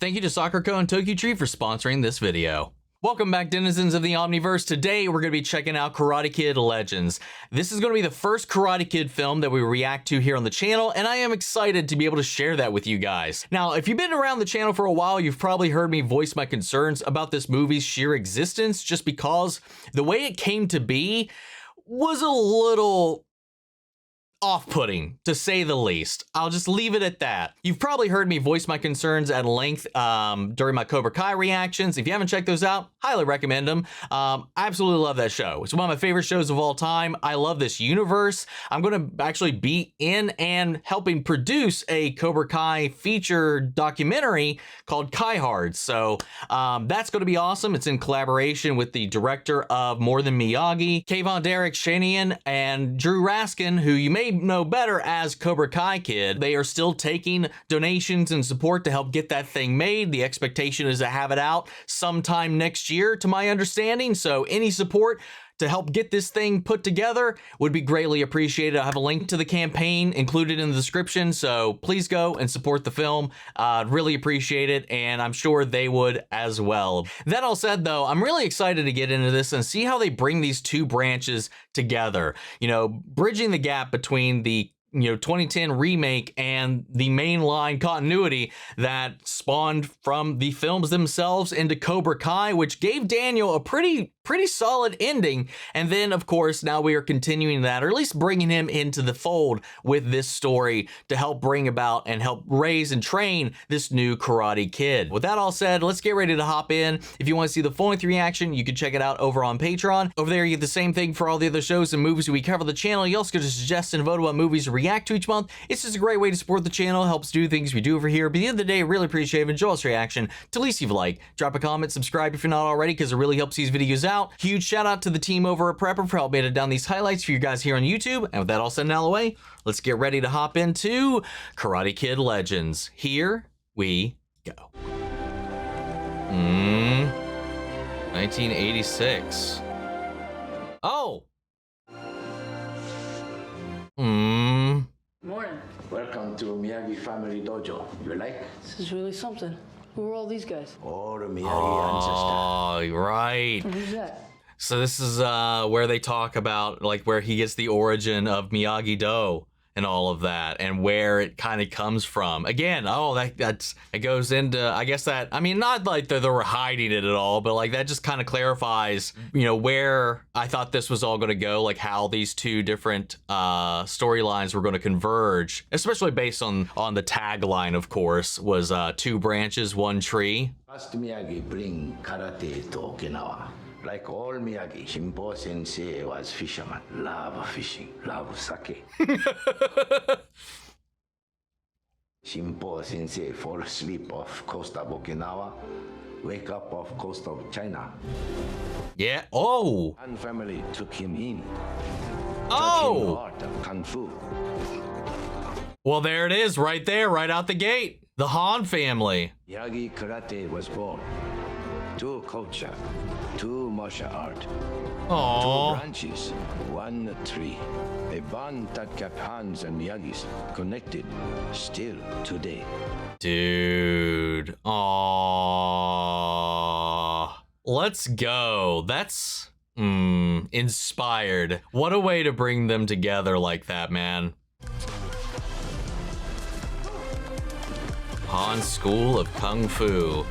Thank you to SakuraCo and TokyoTreat for sponsoring this video. Welcome back, denizens of the Omniverse. Today we're going to be checking out Karate Kid Legends. This is going to be the first Karate Kid film that we react to here on the channel, and I am excited to be able to share that with you guys. Now, if you've been around the channel for a while, you've probably heard me voice my concerns about this movie's sheer existence, just because the way it came to be was a little off-putting, to say the least. I'll just leave it at that. You've probably heard me voice my concerns at length during my Cobra Kai reactions. If you haven't checked those out, highly recommend them. I absolutely love that show. It's one of my favorite shows of all time. I love this universe. I'm going to actually be in and helping produce a Cobra Kai feature documentary called Kai Hard. So that's going to be awesome. It's in collaboration with the director of More Than Miyagi, Kayvon Derek Shanahan, and Drew Raskin, who you may know better as Cobra Kai Kid. They are still taking donations and support to help get that thing made. The expectation is to have it out sometime next year, to my understanding. So any support to help get this thing put together would be greatly appreciated. I have a link to the campaign included in the description, so please go and support the film. Really appreciate it, and I'm sure they would as well. That all said, though, I'm really excited to get into this and see how they bring these two branches together. You know, bridging the gap between the 2010 remake and the mainline continuity that spawned from the films themselves into Cobra Kai, which gave Daniel a pretty solid ending. And then, of course, now we are continuing that, or at least bringing him into the fold with this story to help bring about and help raise and train this new Karate Kid. With that all said, let's get ready to hop in. If you want to see the full-length reaction, you can check it out over on Patreon. Over there, you get the same thing for all the other shows and movies we cover on the channel. You also get to suggest and vote what movies to react to each month. It's just a great way to support the channel, helps do things we do over here. But at the end of the day, really appreciate it. Enjoy this reaction. To least leave a like, drop a comment, subscribe if you're not already, because it really helps these videos out. Huge shout out to the team over at Prepper for helping edit down these highlights for you guys here on YouTube. And with that all said and out of the way, let's get ready to hop into Karate Kid Legends. Here we go. 1986. Oh. Morning. Welcome to Miyagi Family Dojo. You like? This is really something. Who are all these guys? All the Miyagi ancestors. Oh, right. Who's that? So this is where they talk about like where he gets the origin of Miyagi-Do and all of that, and where it kind of comes from. Again, it goes into, I guess that, I mean, not like they were hiding it at all, but like that just kind of clarifies, where I thought this was all going to go, like how these two different storylines were going to converge, especially based on the tagline, of course, was two branches, one tree. First Miyagi bring karate to Okinawa. Like all Miyagi, Shimpo Sensei was fisherman. Love fishing, love sake. Shimpo Sensei fall asleep off coast of Okinawa, wake up off coast of China. Yeah. Oh. Han family took him in. Oh. Taught him the art of kung fu. Well, there it is, right there, right out the gate. The Han family. Miyagi karate was born. Two culture, two martial art. Aww. Two branches, one tree. A bond that kept Hans and Miyagi's connected still today. Dude. Aww. Let's go. That's inspired. What a way to bring them together like that, man. Han School of Kung Fu.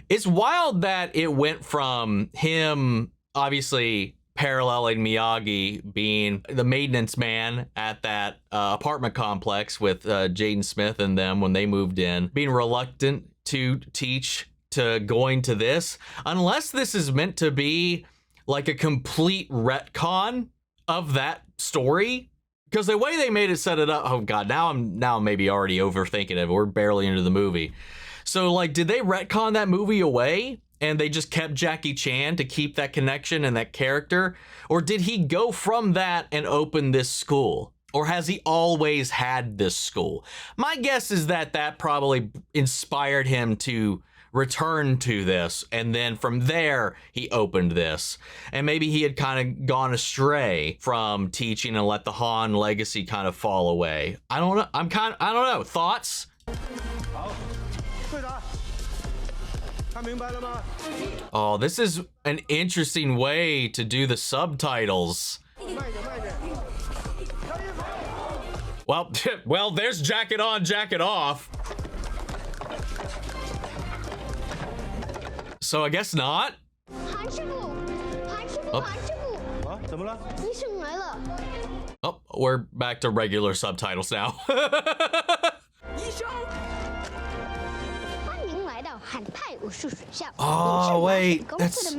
It's wild that it went from him obviously paralleling Miyagi being the maintenance man at that apartment complex with Jaden Smith and them when they moved in, being reluctant to teach, to going to this, unless this is meant to be like a complete retcon of that story. Because the way they made it set it up, oh God, now I'm maybe already overthinking it. We're barely into the movie. So like, did they retcon that movie away and they just kept Jackie Chan to keep that connection and that character? Or did he go from that and open this school? Or has he always had this school? My guess is that that probably inspired him to return to this, and then from there he opened this. And maybe he had kind of gone astray from teaching and let the Han legacy kind of fall away. I don't know. I don't know. Thoughts? Oh, this is an interesting way to do the subtitles. Well, well, there's jacket on, jacket off. So I guess not. Oh, we're back to regular subtitles now. Oh, wait. That's...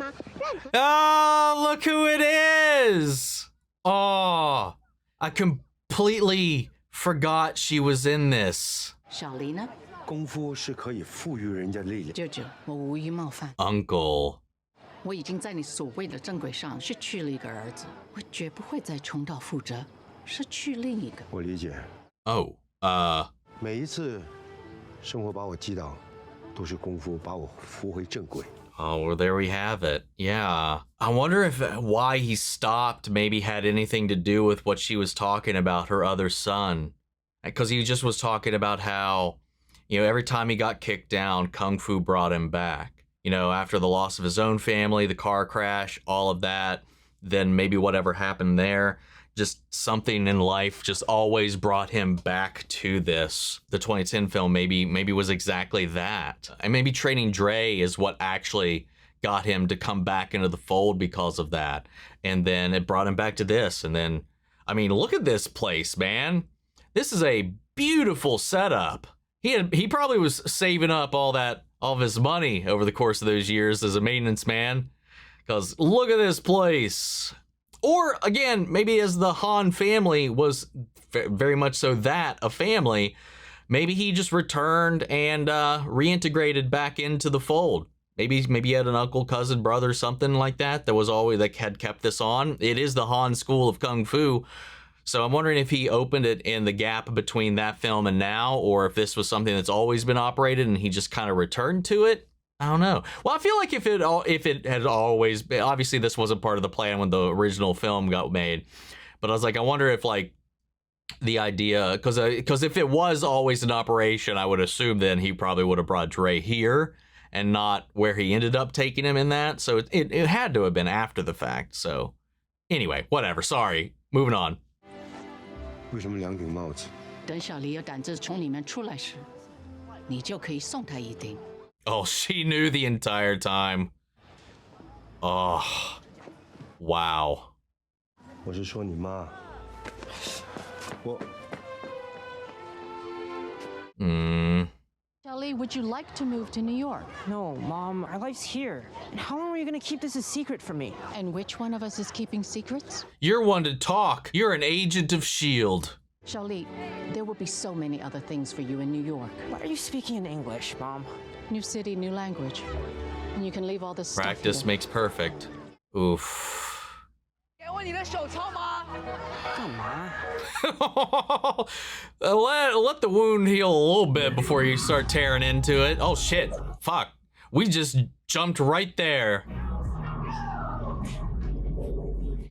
Oh, look who it is. Oh, I completely forgot she was in this. 小黎呢？功夫是可以赋予人家力量。舅舅，我无意冒犯。 Uncle. 我已经在你所谓的正轨上失去了一个儿子，我绝不会再重蹈覆辙，失去另一个。我理解。Oh, 每一次生活把我击倒，都是功夫把我扶回正轨。 Oh, well, there we have it. Yeah. I wonder if why he stopped maybe had anything to do with what she was talking about, her other son. Because he just was talking about how, you know, every time he got kicked down, Kung Fu brought him back. You know, after the loss of his own family, the car crash, all of that, then maybe whatever happened there, just something in life just always brought him back to this. The 2010 film maybe was exactly that. And maybe training Dre is what actually got him to come back into the fold because of that. And then it brought him back to this. And then, I mean, look at this place, man. This is a beautiful setup. He probably was saving up all of his money over the course of those years as a maintenance man. Because look at this place. Or, again, maybe as the Han family was very much so that, a family, maybe he just returned and reintegrated back into the fold. Maybe he had an uncle, cousin, brother, something like that was always, that had kept this on. It is the Han School of Kung Fu. So I'm wondering if he opened it in the gap between that film and now, or if this was something that's always been operated and he just kind of returned to it. I don't know. Well, I feel like if it had always been, obviously this wasn't part of the plan when the original film got made, but I was like, I wonder if like the idea, because if it was always an operation, I would assume then he probably would have brought Dre here and not where he ended up taking him in that. So it had to have been after the fact. So anyway, whatever. Sorry. Moving on. 为什么两顶帽子？等小黎有胆子从里面出来时，你就可以送他一顶。 Oh, she knew the entire time. Oh, wow. 我是说你妈。我。Shelly, would you like to move to New York? No, Mom, our life's here. And how long are you gonna keep this a secret from me? And which one of us is keeping secrets? You're one to talk. You're an agent of S.H.I.E.L.D. Shelly, there will be so many other things for you in New York. Why are you speaking in English, Mom? New city, new language. And you can leave all this stuff Practice here. makes perfect. Oof. 给我你的手抄吗？干嘛？ let the wound heal a little bit before you start tearing into it. Oh shit. Fuck. We just jumped right there.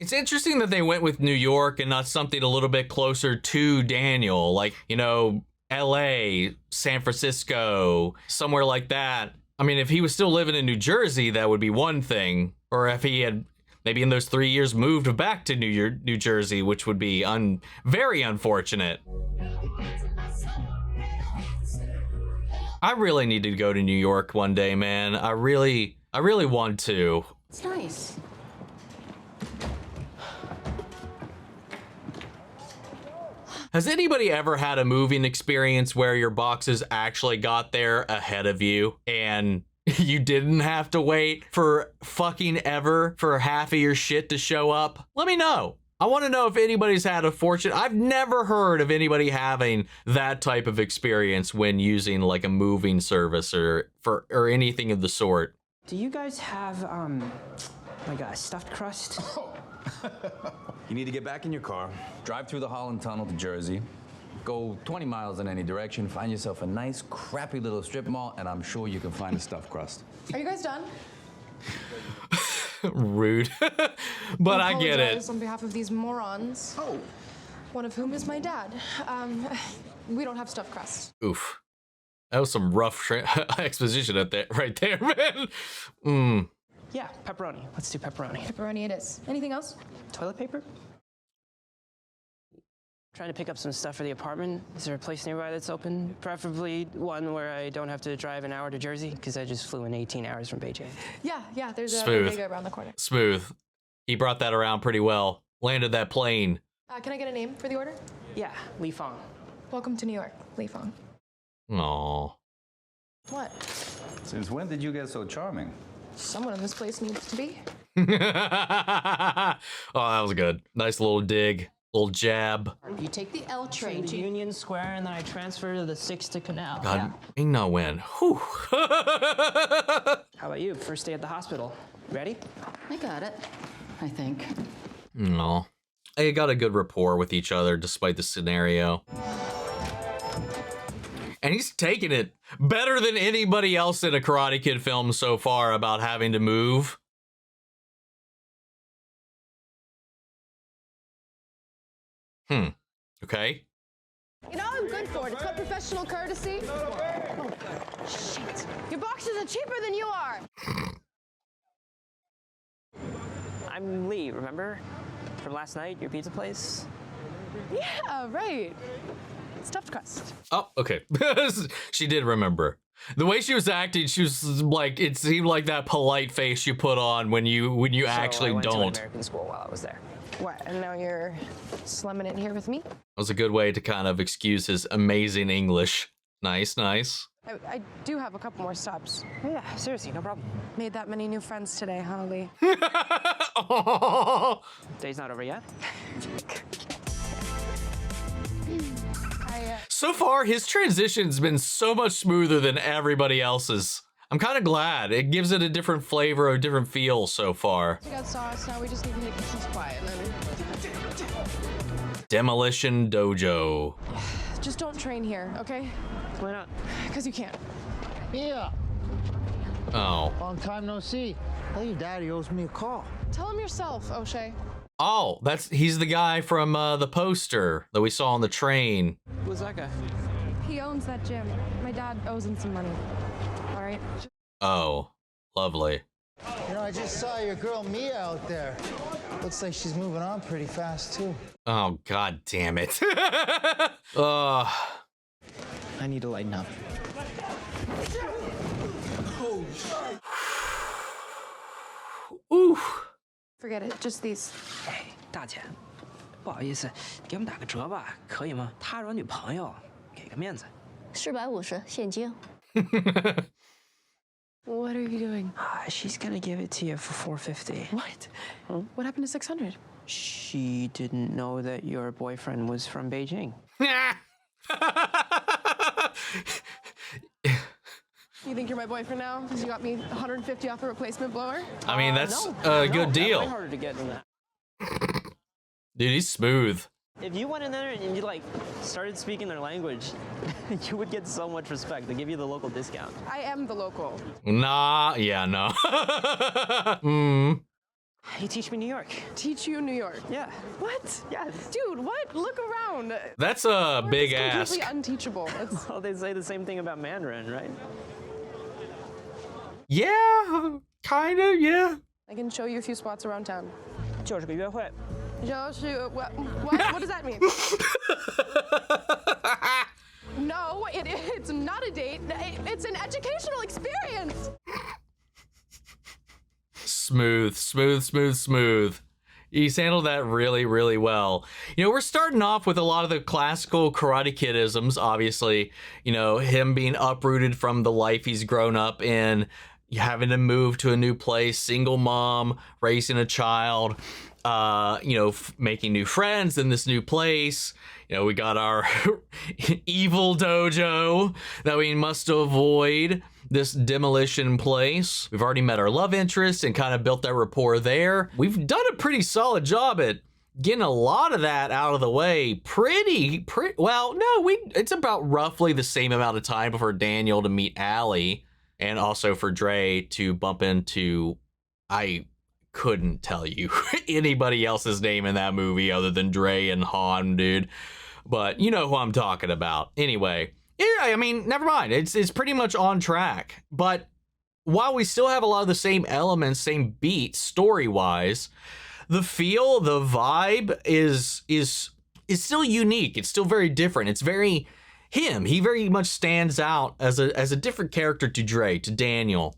It's interesting that they went with New York and not something a little bit closer to Daniel, like, you know, LA, San Francisco, somewhere like that. I mean, if he was still living in New Jersey, that would be one thing. Or if he had maybe in those 3 years moved back to New Jersey, which would be very unfortunate. I really need to go to New York one day, man. I really want to. It's nice. Has anybody ever had a moving experience where your boxes actually got there ahead of you and you didn't have to wait for fucking ever for half of your shit to show up? Let me know. I want to know if anybody's had a fortune. I've never heard of anybody having that type of experience when using like a moving service or anything of the sort. Do you guys have, like a stuffed crust? You need to get back in your car, drive through the Holland Tunnel to Jersey, go 20 miles in any direction, find yourself a nice, crappy little strip mall, and I'm sure you can find a stuffed crust. Are you guys done? Rude. But I get it. On behalf of these morons. Oh. One of whom is my dad. We don't have stuffed crust. Oof. That was some rough exposition at that right there, man. Mm. Yeah, pepperoni. Let's do pepperoni. Pepperoni it is. Anything else? Toilet paper? Trying to pick up some stuff for the apartment. Is there a place nearby that's open? Preferably one where I don't have to drive an hour to Jersey, because I just flew in 18 hours from Beijing. Yeah, there's a Smooth. bodega around the corner. Smooth. He brought that around pretty well. Landed that plane. Can I get a name for the order? Yeah, Li Fong. Welcome to New York, Li Fong. Aww. What? Since when did you get so charming? Someone in this place needs to be. Oh, that was good. Nice little dig. Little jab. You take the L Train train to Union Square, and then I transfer to the 6 to Canal. God, ain't no win. Whew. How about you? First day at the hospital. Ready? I got it, I think. No. They got a good rapport with each other despite the scenario. And he's taking it better than anybody else in a Karate Kid film so far about having to move. Okay. You know, I'm good for it. It's called professional courtesy. Oh, shit. Your boxes are cheaper than you are. I'm Lee, remember? From last night, your pizza place? Yeah, right. Stuffed crust. Oh, okay. She did remember. The way she was acting, she was like, it seemed like that polite face you put on when you actually I went don't. to American school while I was there. What, and now you're slumming it here with me? That was a good way to kind of excuse his amazing English. Nice, nice. I do have a couple more stops. Yeah, seriously, no problem. Made that many new friends today, huh, Lee? Day's not over yet. So far, his transition's been so much smoother than everybody else's. I'm kind of glad. It gives it a different flavor, a different feel so far. We got sauce, now we just need to make the cheese quiet and then... Demolition Dojo. Just don't train here, okay? Why not? Because you can't. Yeah, Oh. long time no see. Tell your daddy owes me a call. Tell him yourself, O'Shea. Oh, he's the guy from the poster that we saw on the train. Who's that guy? He owns that gym. My dad owes him some money. All right? Oh, lovely. You know, I just saw your girl Mia out there. Looks like she's moving on pretty fast, too. Oh, god damn it. I need to lighten up. Ooh. Forget it. Just these. 哎，大姐，不好意思，给我们打个折吧，可以吗？他是我女朋友，给个面子。450现金。 What are you doing? She's gonna give it to you for 450. What? What happened to 600? She didn't know that your boyfriend was from Beijing. You think you're my boyfriend now? Because you got me 150 off a replacement blower? I mean, that's No, a no, good that's deal. way harder to get than that. Dude, he's smooth. If you went in there and you like started speaking their language, you would get so much respect. They give you the local discount. I am the local. Nah, yeah, no. You teach me New York. Teach you New York. Yeah. What? Yes. Dude, what? Look around. That's a big It's ask. completely unteachable. It's... Well, they say the same thing about Mandarin, right? Yeah, kind of, yeah. I can show you a few spots around town. 就是个约会. What does that mean? No, it's not a date. It's an educational experience. Smooth, smooth, smooth, smooth. He's handled that really, really well. You know, we're starting off with a lot of the classical Karate Kid-isms, obviously. You know, him being uprooted from the life he's grown up in, having to move to a new place, single mom, raising a child, you know, making new friends in this new place. You know, we got our evil dojo that we must avoid, this demolition place. We've already met our love interest and kind of built that rapport there. We've done a pretty solid job at getting a lot of that out of the way. Pretty well, no, it's about roughly the same amount of time for Daniel to meet Allie and also for Dre to bump into, I couldn't tell you anybody else's name in that movie other than Dre and Han, dude. But you know who I'm talking about. Anyway, Yeah, I mean, never mind. It's pretty much on track. But while we still have a lot of the same elements, same beats, story-wise, the feel, the vibe is still unique. It's still very different. It's very him. He very much stands out as a different character to Dre, to Daniel.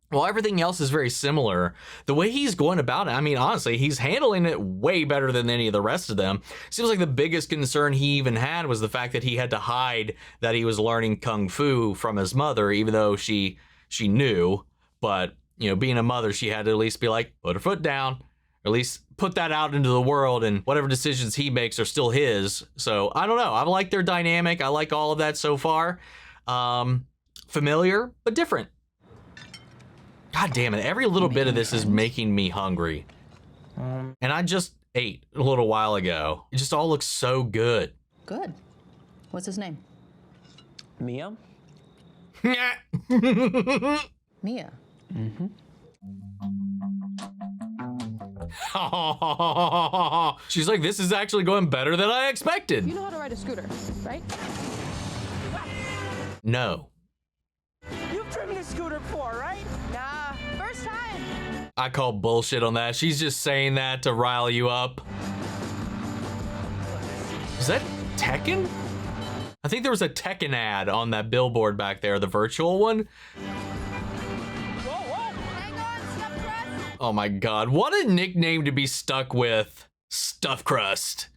While everything else is very similar, the way he's going about it, I mean, honestly, he's handling it way better than any of the rest of them. Seems like the biggest concern he even had was the fact that he had to hide that he was learning Kung Fu from his mother, even though she knew. But, you know, being a mother, she had to at least be like, put her foot down, or at least put that out into the world, and whatever decisions he makes are still his. So, I don't know. I like their dynamic. I like all of that so far. Familiar, but different. God damn it, every little bit of this is making me hungry. And I just ate a little while ago. It just all looks so good. Good. What's his name? Mia? Mia. Mm-hmm. She's like, this is actually going better than I expected. You know how to ride a scooter, right? No. You've driven a scooter before, right? Nah, first time. I call bullshit on that. She's just saying that to rile you up. Is that Tekken? I think there was a Tekken ad on that billboard back there, the virtual one. Oh my god, what a nickname to be stuck with. Stuffed crust.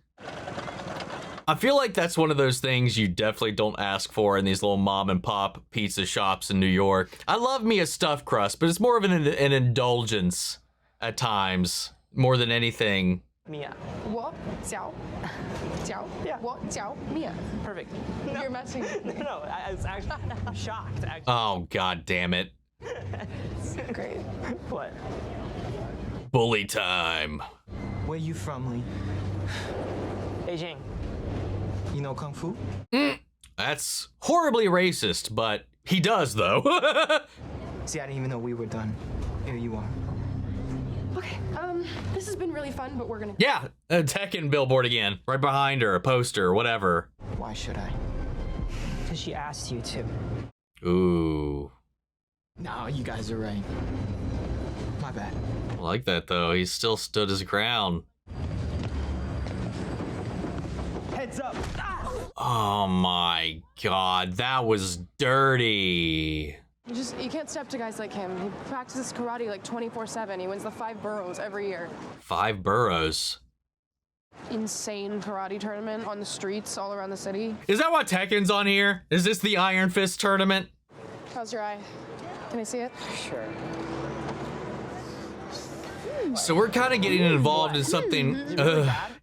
I feel like that's one of those things you definitely don't ask for in these little mom and pop pizza shops in New York. I love me a stuffed crust, but it's more of an indulgence at times, more than anything. Mia. 我脚 Yeah. 我脚 Mia. Perfect. You're messing with me. No, I was actually I'm shocked. Actually. Oh, god damn it. Great. What? Bully time. Where you from, Lee? Beijing. You know Kung Fu? That's horribly racist, but he does, though. See, I didn't even know we were done. Here you are. Okay, this has been really fun, but we're gonna... Yeah, a Tekken billboard again. Right behind her, a poster, whatever. Why should I? Because she asked you to. Ooh. No, you guys are right. My bad. I like that, though. He still stood his ground. Heads up. Oh my god, that was dirty. You can't step to guys like him. He practices karate like 24/7. He wins the 5 boroughs every year. 5 boroughs. Insane karate tournament on the streets all around the city. Is that why Tekken's on here? Is this the Iron Fist tournament? How's your eye? Can I see it? Sure. So we're kind of getting involved in something.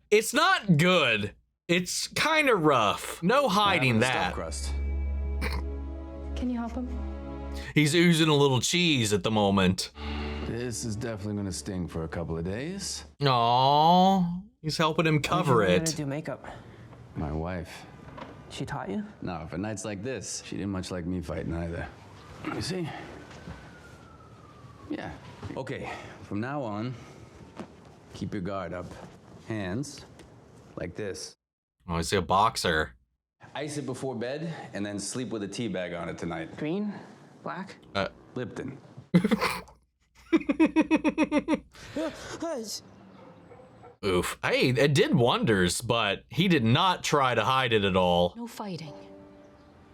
It's not good. It's kind of rough. No hiding that. Can you help him? He's oozing a little cheese at the moment. This is definitely gonna sting for a couple of days. Aww, he's helping him cover When are you it. gonna do makeup? My wife. She taught you? No, for nights like this, she didn't much like me fighting either. You see? Yeah. Okay, from now on, keep your guard up. Hands, like this. Oh, he's a boxer. Ice it before bed, and then sleep with a tea bag on it tonight. Green? Black? Lipton. Oof. Hey, it did wonders, but he did not try to hide it at all. No fighting.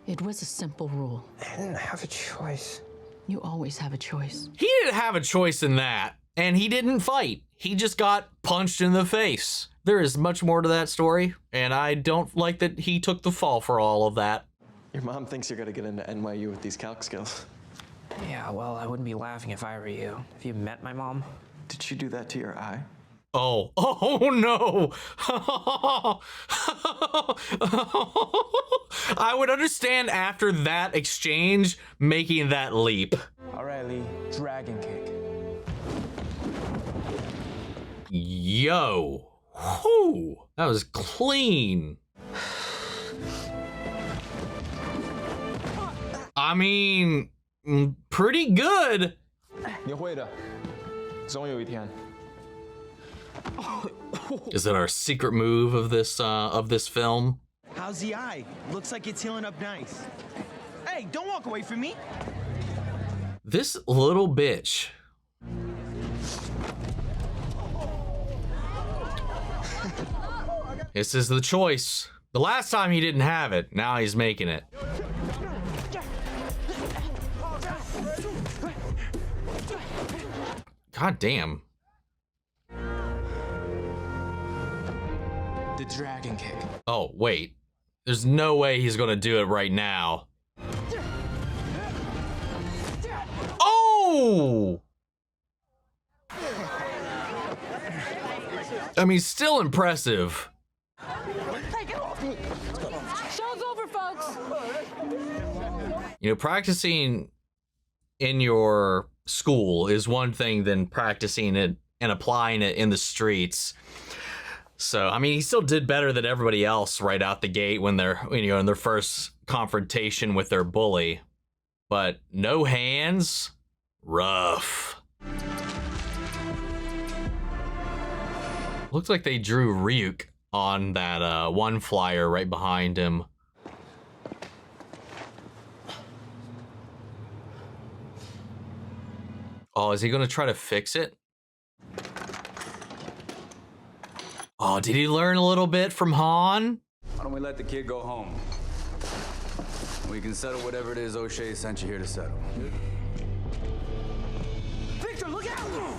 It was a simple rule. I didn't have a choice. You always have a choice. He didn't have a choice in that, and he didn't fight. He just got punched in the face. There is much more to that story, and I don't like that he took the fall for all of that. Your mom thinks you're gonna get into NYU with these calc skills. Yeah, well, I wouldn't be laughing if I were you. Have you met my mom? Did she do that to your eye? Oh no. I would understand after that exchange making that leap. All right, Lee, dragon kick. Yo. Whew. That was clean. I mean, pretty good. 你会的，总有一天。 Is it our secret move of this film? How How's the eye? Looks like it's healing up nice. Hey, don't walk away from me. This little bitch. This is the choice. The last time he didn't have it, now he's making it. God damn. The dragon kick. Oh, wait. There's no way he's gonna do it right now. Oh! I mean, still impressive. Show's over, folks. You know, practicing in your school is one thing than practicing it and applying it in the streets. So, I mean, he still did better than everybody else right out the gate when they're, you know, in their first confrontation with their bully. But no hands, rough. Looks like they drew Ryuk on that one flyer right behind him. Oh, is he gonna try to fix it? Oh, did he learn a little bit from Han? Why don't we let the kid go home? We can settle whatever it is O'Shea sent you here to settle. Victor, look out!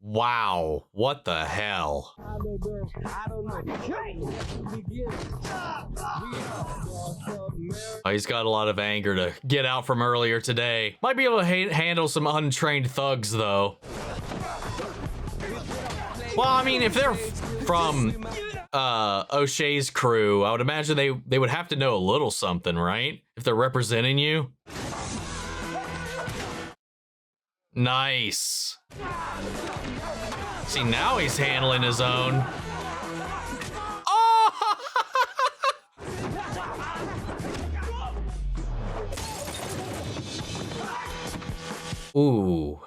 Wow, what the hell? Oh, he's got a lot of anger to get out from earlier today. Might be able to handle some untrained thugs, though. Well, I mean, if they're from O'Shea's crew, I would imagine they would have to know a little something, right? If they're representing you. Nice. See, now he's handling his own. Oh! Ooh.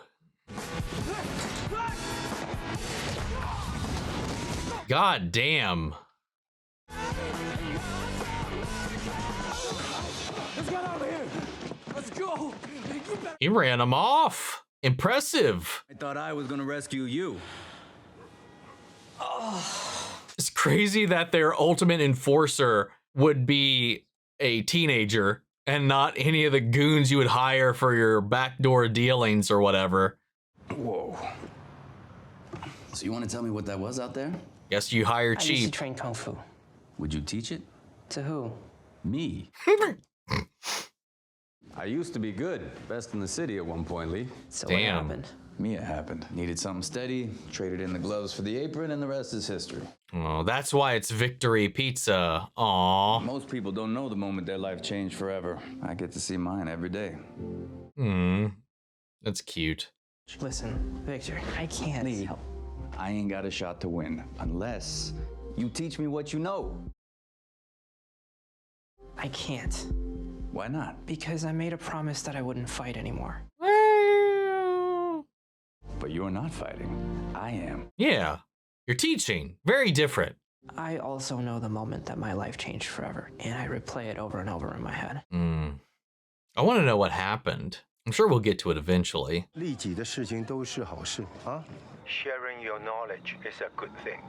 God damn. Let's get out of here. Let's go. He ran him off. Impressive. I thought I was gonna rescue you. It's crazy that their ultimate enforcer would be a teenager and not any of the goons you would hire for your backdoor dealings or whatever. Whoa. So you want to tell me what that was out there? Guess you hire I used to cheap. train Kung Fu. Would you teach it? To who? Me. I used to be good. Best in the city at one point, Lee. So what happened? Me, it happened. Needed something steady, traded in the gloves for the apron, and the rest is history. Oh, that's why it's Victory Pizza. Aww. Most people don't know the moment their life changed forever. I get to see mine every day. That's cute. Listen, Victor, I can't. Lee, I ain't got a shot to win unless you teach me what you know. I can't. Why not? Because I made a promise that I wouldn't fight anymore. But you're not fighting. I am. Yeah, you're teaching. Very different. I also know the moment that my life changed forever, and I replay it over and over in my head. I want to know what happened. I'm sure we'll get to it eventually. 利己的事情都是好事啊。 Sharing your knowledge is a good thing.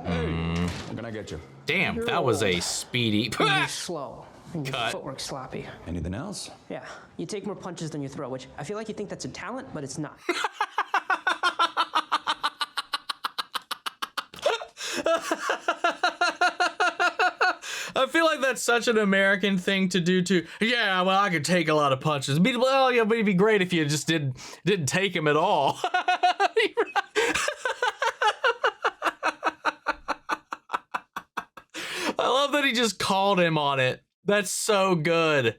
Can I get you? Damn, that was a speedy. You're slow. And your Cut. footwork's sloppy. Anything else? Yeah, you take more punches than you throw, which I feel like you think that's a talent, but it's not. I feel like that's such an American thing to do too. Yeah, well, I could take a lot of punches. Well, yeah, but it'd be great if you just didn't take them at all. I love that he just called him on it. That's so good.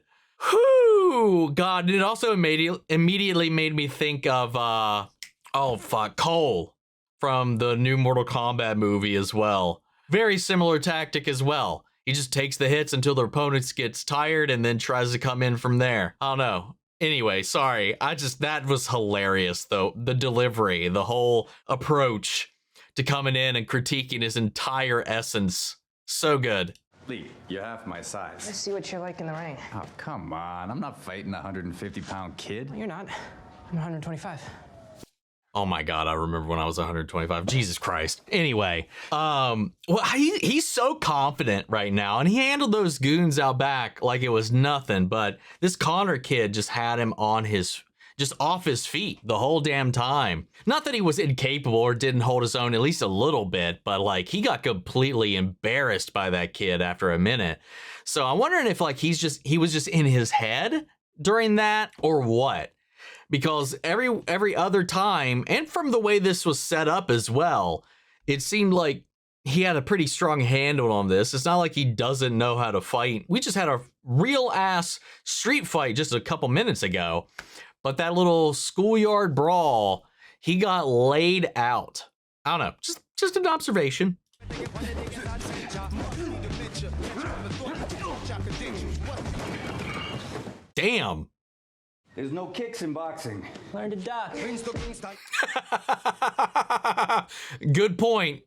Whew, God, it also immediately made me think of, oh fuck, Cole from the new Mortal Kombat movie as well. Very similar tactic as well. He just takes the hits until the opponent gets tired and then tries to come in from there. I don't know. Anyway, sorry. That was hilarious though. The delivery, the whole approach to coming in and critiquing his entire essence. So good. Lee, you're half my size. Let's see what you're like in the ring. Oh, come on. I'm not fighting a 150-pound kid. You're not. I'm 125. Oh my God, I remember when I was 125. Jesus Christ. Anyway, well, he's so confident right now, and he handled those goons out back like it was nothing, but this Connor kid just had him on his, just off his feet the whole damn time. Not that he was incapable or didn't hold his own at least a little bit, but like he got completely embarrassed by that kid after a minute. So I'm wondering if like he was just in his head during that or what? Because every other time, and from the way this was set up as well, it seemed like he had a pretty strong handle on this. It's not like he doesn't know how to fight. We just had a real ass street fight just a couple minutes ago. But that little schoolyard brawl, he got laid out. I don't know, just an observation. Damn. There's no kicks in boxing. Learn to duck. Good point.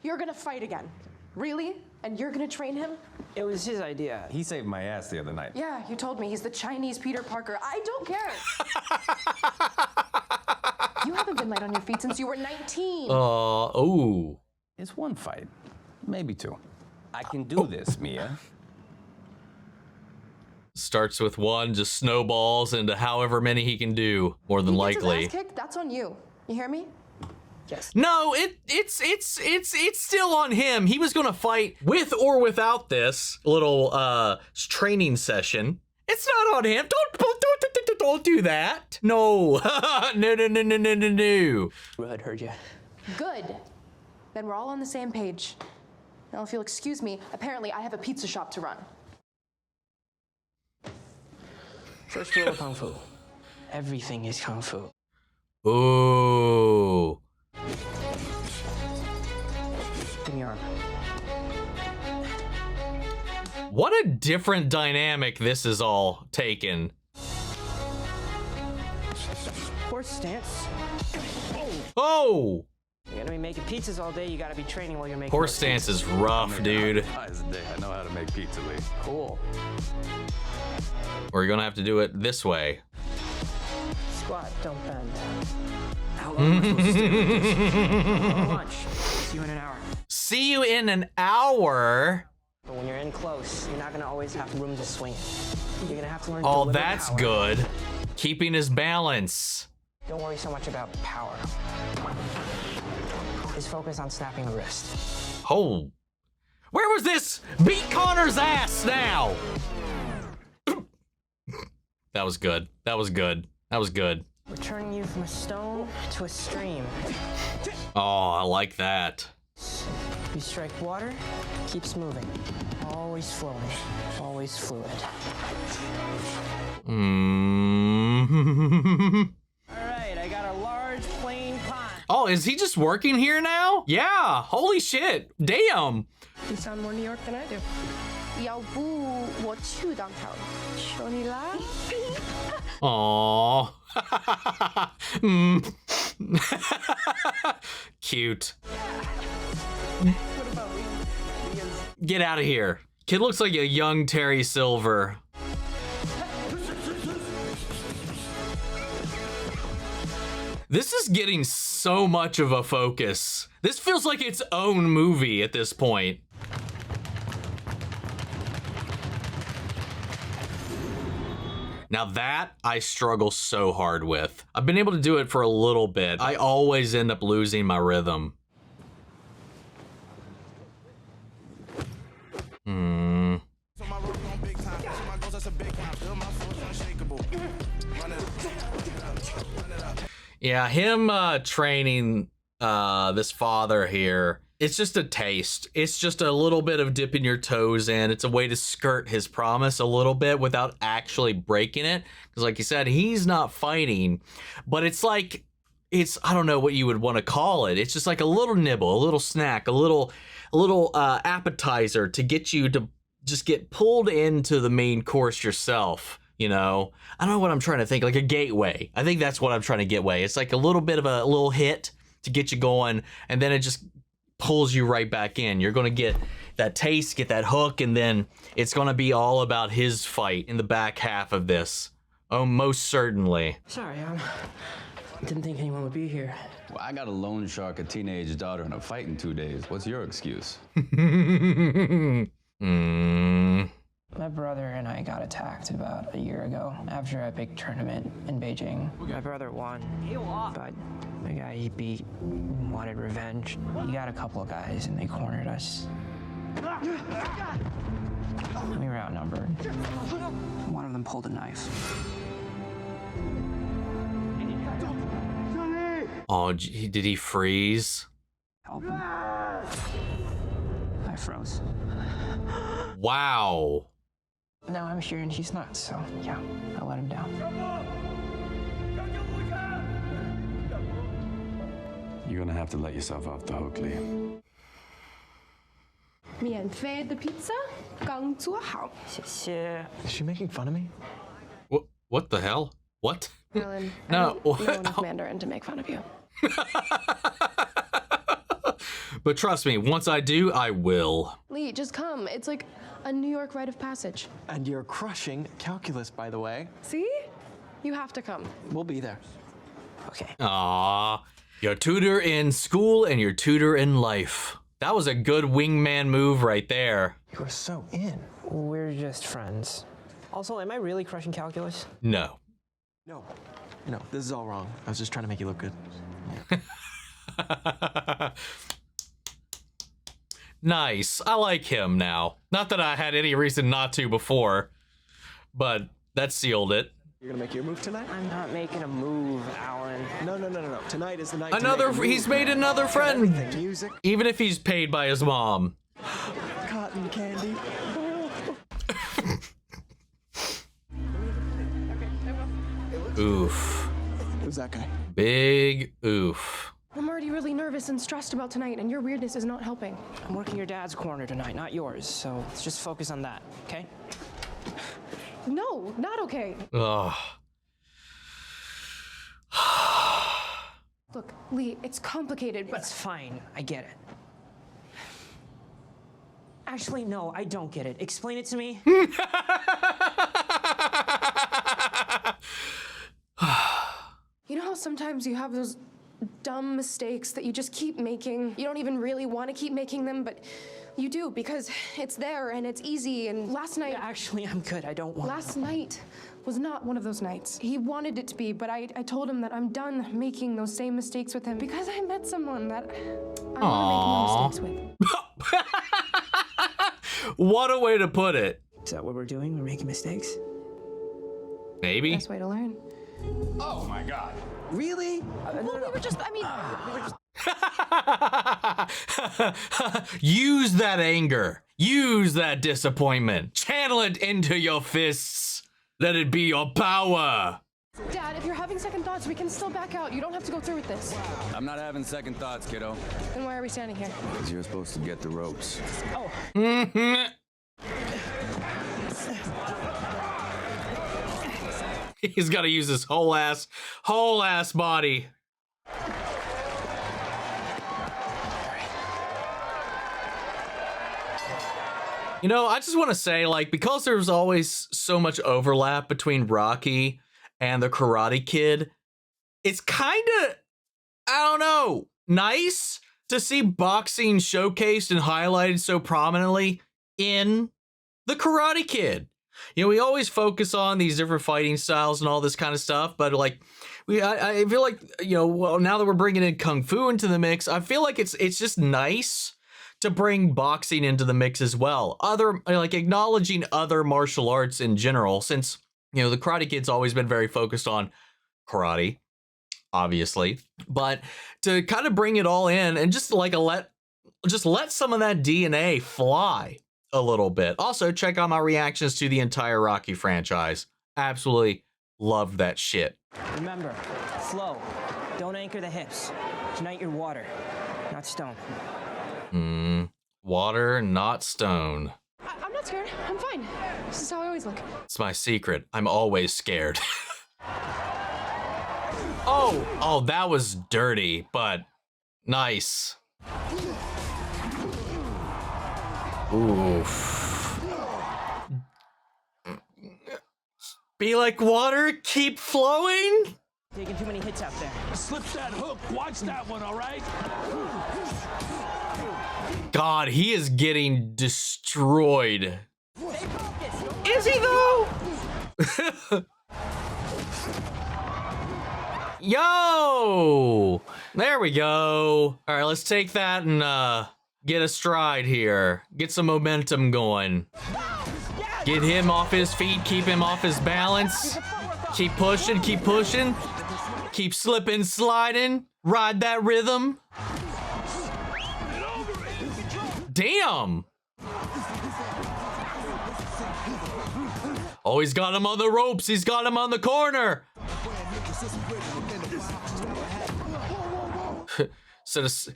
You're gonna fight again. Really? And you're gonna train him? It was his idea. He saved my ass the other night. Yeah, you told me he's the Chinese Peter Parker. I don't care. You haven't been light on your feet since you were 19. Oh. It's one fight, maybe two. I can do this, Mia. Starts with one, just snowballs into however many he can do, more than likely. He gets his ass kicked, that's on you. You hear me? Yes. No, it's still on him. He was gonna fight with or without this little training session. It's not on him. Don't do that. No. No. Rudd heard you. Good. Then we're all on the same page. Now, if you'll excuse me, apparently I have a pizza shop to run. First rule of Kung Fu. Everything is Kung Fu. Ooh. Give me your arm. What a different dynamic this is all taken. Horse stance. Oh! You're gonna be making pizzas all day. You gotta be training while you're making. Horse stance is rough, dude. I know how to make pizza, Lee. Cool. Or you're gonna have to do it this way. Squat, don't bend. How long am I supposed to stay like this? Lunch. See you in an hour. See you in an hour? But when you're in close, you're not gonna always have room to swing it. You're gonna have to learn to Oh, deliver that's power. good. Keeping his balance. Don't worry so much about power. Just focus on snapping the wrist. Oh. Where was this? Beat Connor's ass now! That was good. That was good. That was good. We're turning you from a stone to a stream. Oh, I like that. You strike water, keeps moving. Always flowing, always fluid. All right, I got a large plain pond. Oh, is he just working here now? Yeah, holy shit. Damn. You sound more New York than I do. 要不我去当条求你来 Aww. Cute. Get out of here. Kid looks like a young Terry Silver. This is getting so much of a focus. This feels like its own movie at this point. Now that I struggle so hard with. I've been able to do it for a little bit. I always end up losing my rhythm. Yeah, him training this father here, it's just a taste. It's just a little bit of dipping your toes in. It's a way to skirt his promise a little bit without actually breaking it. Because like you said, he's not fighting, but it's like, I don't know what you would want to call it. It's just like a little nibble, a little snack, a little appetizer to get you to just get pulled into the main course yourself. You know, I don't know what I'm trying to think, like a gateway. I think that's what I'm trying to get away. It's like a little bit of a little hit to get you going, and then it just pulls you right back in. You're gonna get that taste, get that hook, and then it's gonna be all about his fight in the back half of this. Oh, most certainly. Sorry, didn't think anyone would be here. Well, I got a loan shark, a teenage daughter, and a fight in 2 days. What's your excuse? My brother and I got attacked about a year ago after a big tournament in Beijing. My brother won, but the guy he beat wanted revenge. He got a couple of guys and they cornered us. We were outnumbered. One of them pulled a knife. Oh, did he freeze? Help him. I froze. Wow. Now I'm here and he's not, so yeah, I let him down. You're gonna have to let yourself off the hook, Lee. 免费的 pizza 刚做好。谢谢。 Is she making fun of me? What the hell? What? Alan, No. I don't know enough Mandarin to make fun of you. But trust me, once I do, I will. Lee, just come. It's like a New York rite of passage. And you're crushing calculus, by the way. See? You have to come. We'll be there. Okay. Aww. Your tutor in school and your tutor in life. That was a good wingman move right there. You are so in. We're just friends. Also, am I really crushing calculus? No. No, this is all wrong. I was just trying to make you look good. Nice. I like him now. Not that I had any reason not to before, but that sealed it. You're gonna make your move tonight? I'm not making a move, Alan. No. Tonight is the night. He's made another friend. Music. Even if he's paid by his mom. Cotton candy. Oof. Who's that guy? Big oof. I'm already really nervous and stressed about tonight, and your weirdness is not helping. I'm working your dad's corner tonight, not yours, so let's just focus on that, okay? No, not okay. Ugh. Look, Lee, it's complicated, but... It's fine, I get it. Actually, no, I don't get it. Explain it to me. You know how sometimes you have those dumb mistakes that you just keep making? You don't even really want to keep making them, but you do because it's there and it's easy. And last night... Yeah, actually, I'm good. I don't want Last night was not one of those nights. He wanted it to be, but I told him that I'm done making those same mistakes with him because I met someone that I want to make no mistakes with. What a way to put it. Is that what we're doing? We're making mistakes? Maybe. Best way to learn. Oh my God. Really? Well, we were just, Use that anger. Use that disappointment. Channel it into your fists. Let it be your power. Dad, if you're having second thoughts, we can still back out. You don't have to go through with this. I'm not having second thoughts, kiddo. Then why are we standing here? Because you're supposed to get the ropes. Oh. He's got to use his whole ass body. You know, I just want to say, like, because there's always so much overlap between Rocky and the Karate Kid, it's kind of, I don't know, nice to see boxing showcased and highlighted so prominently in the Karate Kid. You know, we always focus on these different fighting styles and all this kind of stuff, but like, I feel like, you know, well, now that we're bringing in Kung Fu into the mix, I feel like it's just nice to bring boxing into the mix as well. Like acknowledging other martial arts in general, since, you know, the Karate Kid's always been very focused on karate, obviously, but to kind of bring it all in and just like let some of that DNA fly a little bit. Also, check out my reactions to the entire Rocky franchise. Absolutely loved that shit. Remember, flow. Don't anchor the hips. Tonight you're water, not stone. Water, not stone. I'm not scared. I'm fine. This is how I always look. It's my secret. I'm always scared. Oh, that was dirty, but nice. Oof. Be like water, keep flowing. Taking too many hits out there. Slip that hook. Watch that one, all right? God, he is getting destroyed. Is he though? Yo! There we go. All right, let's take that and get a stride here. Get some momentum going. Get him off his feet, keep him off his balance. Keep pushing, keep pushing. Keep slipping, sliding. Ride that rhythm. Damn. Oh, he's got him on the ropes. He's got him on the corner. So this...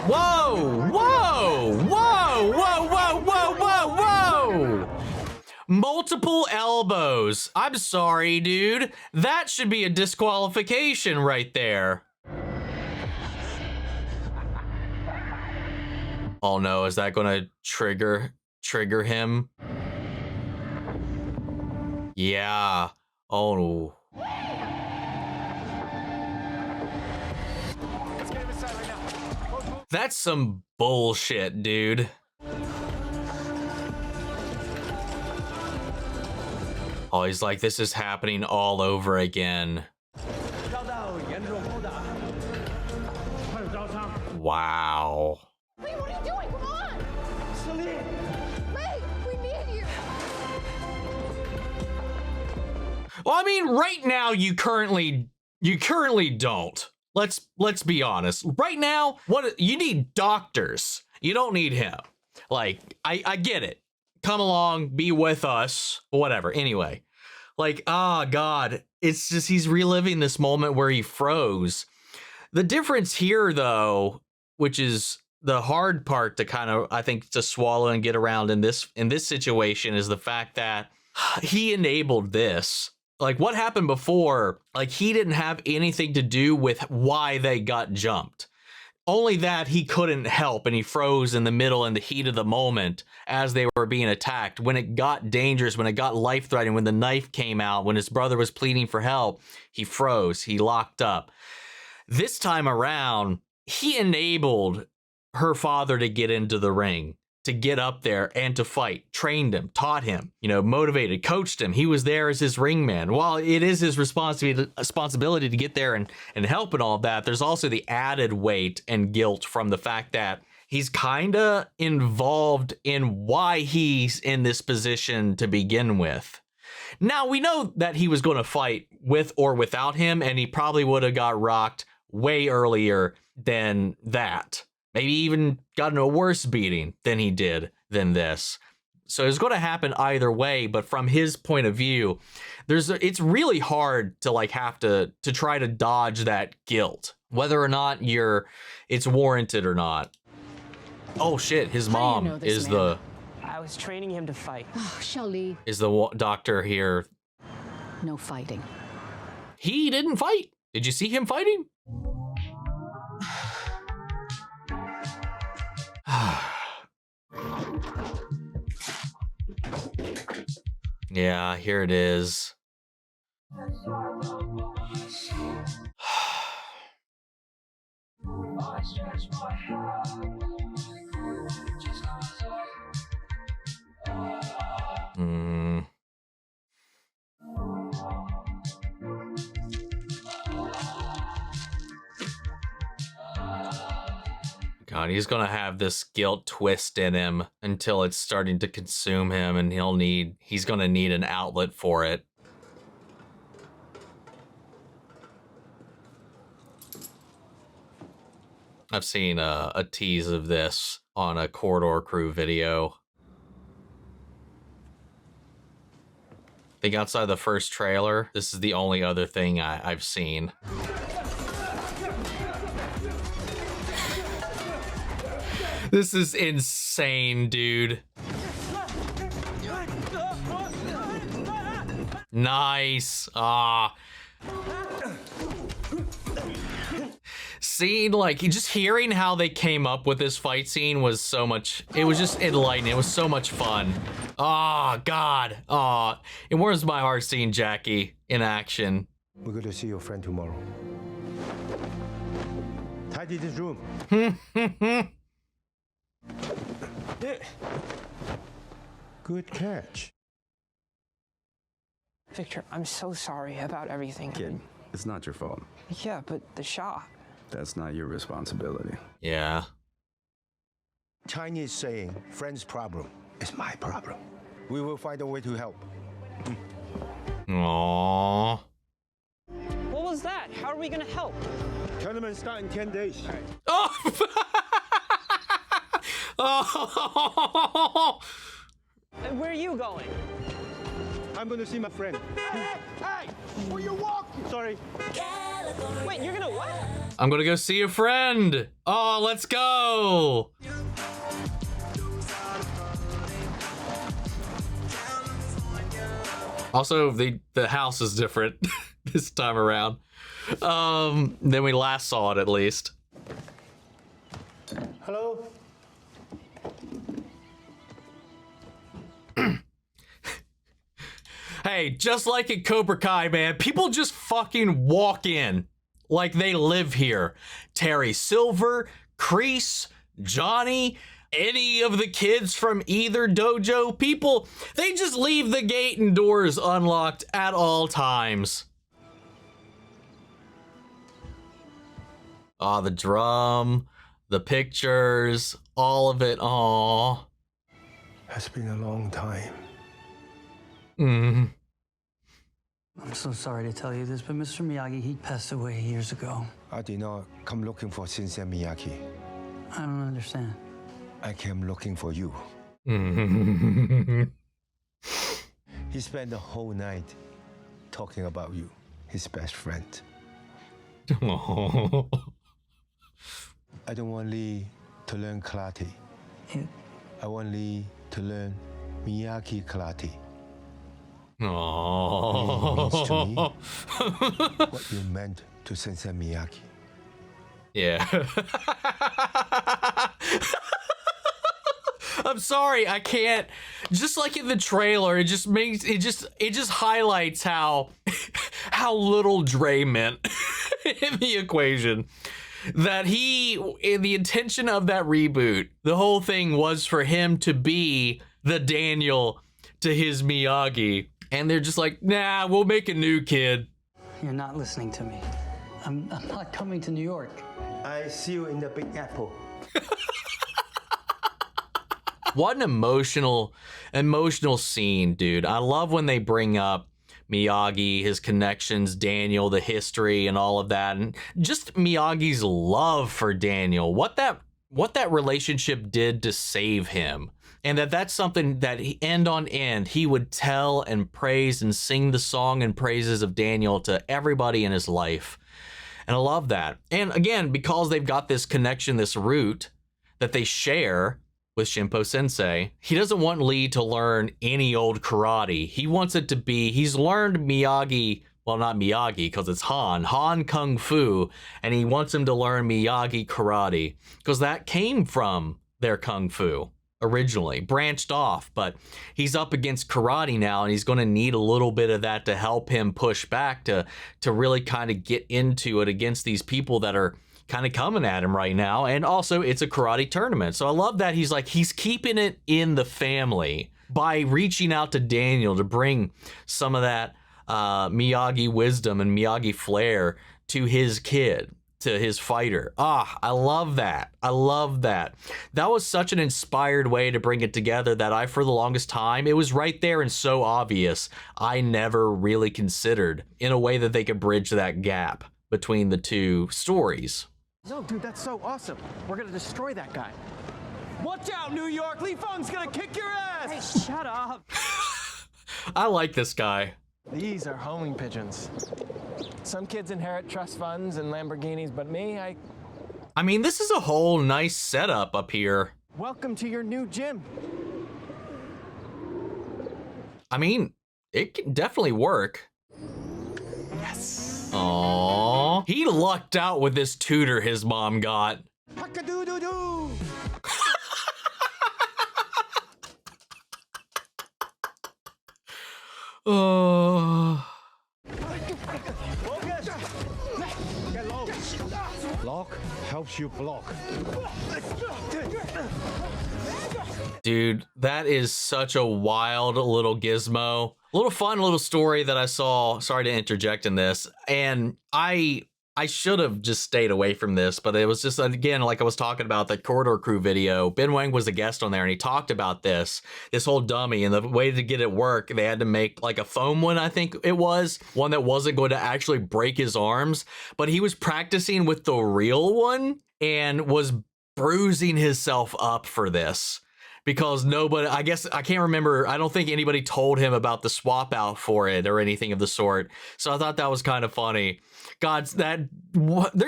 Whoa, whoa, whoa, whoa, whoa, whoa, whoa, whoa. Multiple elbows. I'm sorry, dude. That should be a disqualification right there. Oh no, is that gonna trigger him? Yeah. Oh no. That's some bullshit, dude. Oh, he's like, this is happening all over again. Wow. Wait, what are you doing? Come on! Wait, we need you! Well, I mean, right now you currently don't. Let's be honest. Right now, what you need doctors. You don't need him. Like, I get it. Come along, be with us, whatever. Anyway, like, oh God, it's just he's reliving this moment where he froze. The difference here, though, which is the hard part to kind of, I think, to swallow and get around in this situation, is the fact that he enabled this. Like, what happened before, like, he didn't have anything to do with why they got jumped. Only that he couldn't help, and he froze in the middle in the heat of the moment as they were being attacked. When it got dangerous, when it got life-threatening, when the knife came out, when his brother was pleading for help, he froze, he locked up. This time around, he enabled her father to get into the ring, to get up there and to fight, trained him, taught him, motivated, coached him. He was there as his ring man. While it is his responsibility to get there and help and all that, there's also the added weight and guilt from the fact that he's kind of involved in why he's in this position to begin with. Now, we know that he was going to fight with or without him, and he probably would have got rocked way earlier than that. Maybe even gotten a worse beating than he did than this. So it's going to happen either way, but from his point of view, it's really hard to have to try to dodge that guilt, whether or not it's warranted or not. Oh shit, his mom is I was training him to fight. Oh, Xiaoli. Is the doctor here. No fighting. He didn't fight. Did you see him fighting? Yeah, here it is. God, he's gonna have this guilt twist in him until it's starting to consume him, and he's gonna need an outlet for it. I've seen a tease of this on a Corridor Crew video. I think outside the first trailer, this is the only other thing I've seen. This is insane, dude. Nice. scene, like just hearing how they came up with this fight scene was so much, it was just enlightening. It was so much fun. Oh God. Oh, it warms my heart seeing Jackie in action. We're going to see your friend tomorrow. Tidy this room. Good catch. Victor, I'm so sorry about everything. Kid, it's not your fault. Yeah, but the shop. That's not your responsibility. Yeah. Chinese saying, friend's problem is my problem. We will find a way to help. Aww. What was that? How are we gonna help? Tournament start in 10 days. Oh! Oh! Where are you going? I'm going to see my friend. Hey! Where you walking? Sorry. Wait, you're gonna what? I'm gonna go see a friend. Oh, let's go. Also, the house is different this time around than we last saw it, at least. Hello? Hey, just like in Cobra Kai, man, people just fucking walk in like they live here. Terry Silver, Kreese, Johnny, any of the kids from either dojo, people, they just leave the gate and doors unlocked at all times. Ah, the drum, the pictures, all of it. Aw. Has been a long time. Mm. I'm so sorry to tell you this, but Mr. Miyagi, he passed away years ago. I did not come looking for Sensei Miyagi. I don't understand. I came looking for you. He spent the whole night talking about you, his best friend. I don't want Lee to learn karate. I want Lee to learn Miyagi karate. Aww. Means to me what you meant to Sensei Miyagi. Yeah. I'm sorry, I can't. Just like in the trailer, it just makes it just highlights how little Dre meant in the equation. That the intention of that reboot, the whole thing was for him to be the Daniel to his Miyagi. And they're just like, nah, we'll make a new kid. You're not listening to me. I'm not coming to New York. I see you in the Big Apple. What an emotional scene, dude. I love when they bring up Miyagi, his connections, Daniel, the history, and all of that, and just Miyagi's love for Daniel. What that relationship did to save him, and that's something that end on end he would tell and praise and sing the song and praises of Daniel to everybody in his life. And I love that. And again, because they've got this connection, this root that they share with Shinpo Sensei, he doesn't want Lee to learn any old karate. He wants it to be, he's learned Miyagi, well, not Miyagi because it's Han Kung Fu, and he wants him to learn Miyagi karate because that came from their Kung Fu originally, branched off, but he's up against karate now and he's going to need a little bit of that to help him push back to really kind of get into it against these people that are kind of coming at him right now. And also it's a karate tournament. So I love that he's keeping it in the family by reaching out to Daniel to bring some of that Miyagi wisdom and Miyagi flair to his kid, to his fighter. I love that. I love that. That was such an inspired way to bring it together that for the longest time, it was right there and so obvious. I never really considered in a way that they could bridge that gap between the two stories. Yo, dude, that's so awesome. We're gonna destroy that guy. Watch out, New York! Li Feng's gonna kick your ass! Hey, shut up. I like this guy. These are homing pigeons. Some kids inherit trust funds and Lamborghinis, but me, I mean, this is a whole nice setup up here. Welcome to your new gym. I mean, it can definitely work. Yes. Aww. He lucked out with this tutor his mom got. Oh. Lock helps you block. Dude, that is such a wild little gizmo. A little fun little story that I saw. Sorry to interject in this. And I should have just stayed away from this, but it was just, again, like I was talking about that Corridor Crew video. Ben Wang was a guest on there and he talked about this whole dummy, and the way to get it work, they had to make like a foam one, I think it was, one that wasn't going to actually break his arms, but he was practicing with the real one and was bruising himself up for this. Because nobody, I guess, I can't remember, I don't think anybody told him about the swap out for it or anything of the sort. So I thought that was kind of funny. God,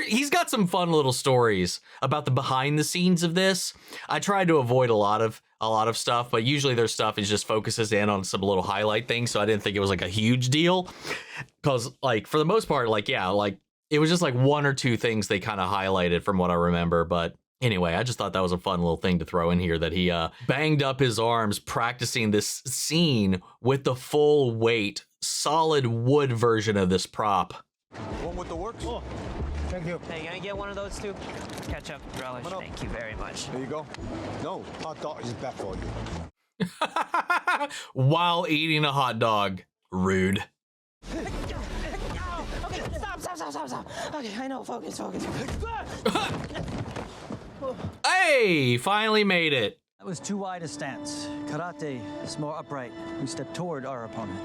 he's got some fun little stories about the behind the scenes of this. I tried to avoid a lot of stuff, but usually their stuff is just focuses in on some little highlight things. So I didn't think it was like a huge deal. Because like, for the most part, like, yeah, like it was just like one or two things they kind of highlighted from what I remember. But anyway, I just thought that was a fun little thing to throw in here, that he banged up his arms practicing this scene with the full weight, solid wood version of this prop. One with the works? Oh, thank you. Hey, can I get one of those too? Ketchup, relish. Thank you very much. There you go. No, hot dog is bad for you. While eating a hot dog. Rude. Okay, stop. Okay, I know, focus. Hey, finally made it. That was too wide a stance. Karate is more upright. We step toward our opponent.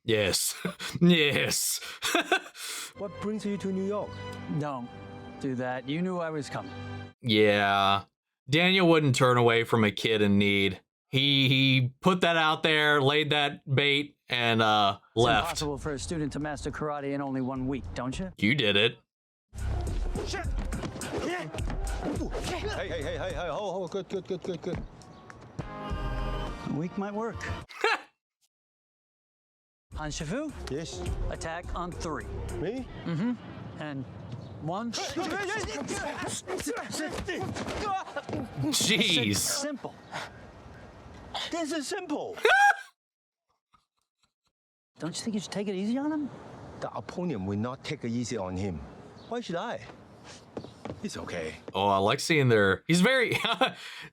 Yes. Yes. What brings you to New York? Don't do that. You knew I was coming. Yeah. Daniel wouldn't turn away from a kid in need. He put that out there, laid that bait, and left. It's impossible for a student to master karate in only 1 week, don't you? You did it. Shit. Hey, oh, good. A week might work. On Shifu? Yes. Attack on 3. Me? Mm-hmm. And 1. Jeez. Simple. This is simple. Don't you think you should take it easy on him? The opponent will not take it easy on him. Why should I? It's okay. Oh, I like seeing their, he's very,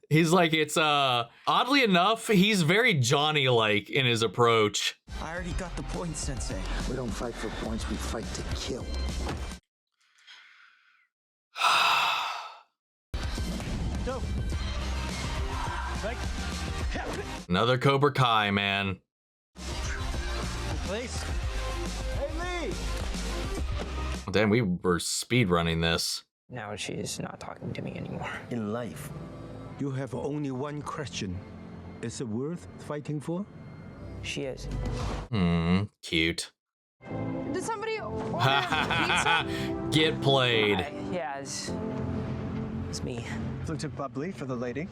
he's like, it's, oddly enough, he's very Johnny-like in his approach. I already got the point, Sensei. We don't fight for points, we fight to kill. Go. Another Cobra Kai, man. Please. Hey, Lee! Damn, we were speed running this. Now she's not talking to me anymore. In life, you have only one question. Is it worth fighting for? She is. Cute. Did somebody order pizza? Get played. Yeah, it's me. Looks bubbly for the lady.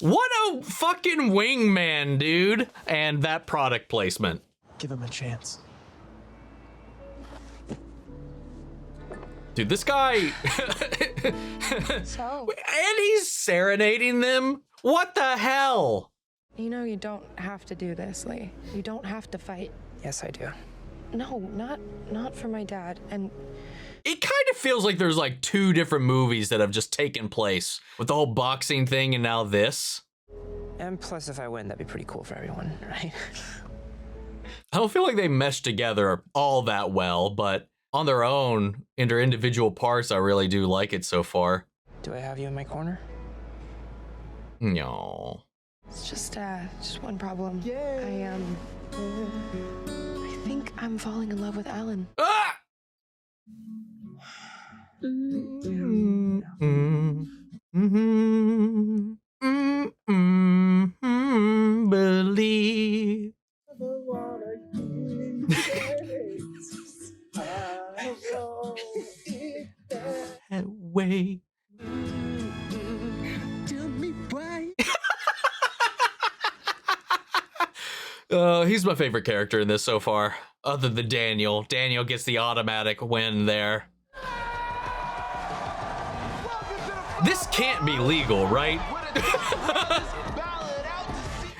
What a fucking wingman, dude. And that product placement. Give him a chance. Dude, this guy... So? And he's serenading them? What the hell? You know you don't have to do this, Lee. You don't have to fight. Yes, I do. No, not for my dad. And it kind of feels like there's like 2 different movies that have just taken place with the whole boxing thing and now this. And plus, if I win, that'd be pretty cool for everyone, right? I don't feel like they mesh together all that well, but on their own, in their individual parts, I really do like it so far. Do I have you in my corner? No. it's just one problem. I think I'm falling in love with Alan. Ah! Believe. That way. He's my favorite character in this so far, other than Daniel. Daniel gets the automatic win there. This can't be legal, right?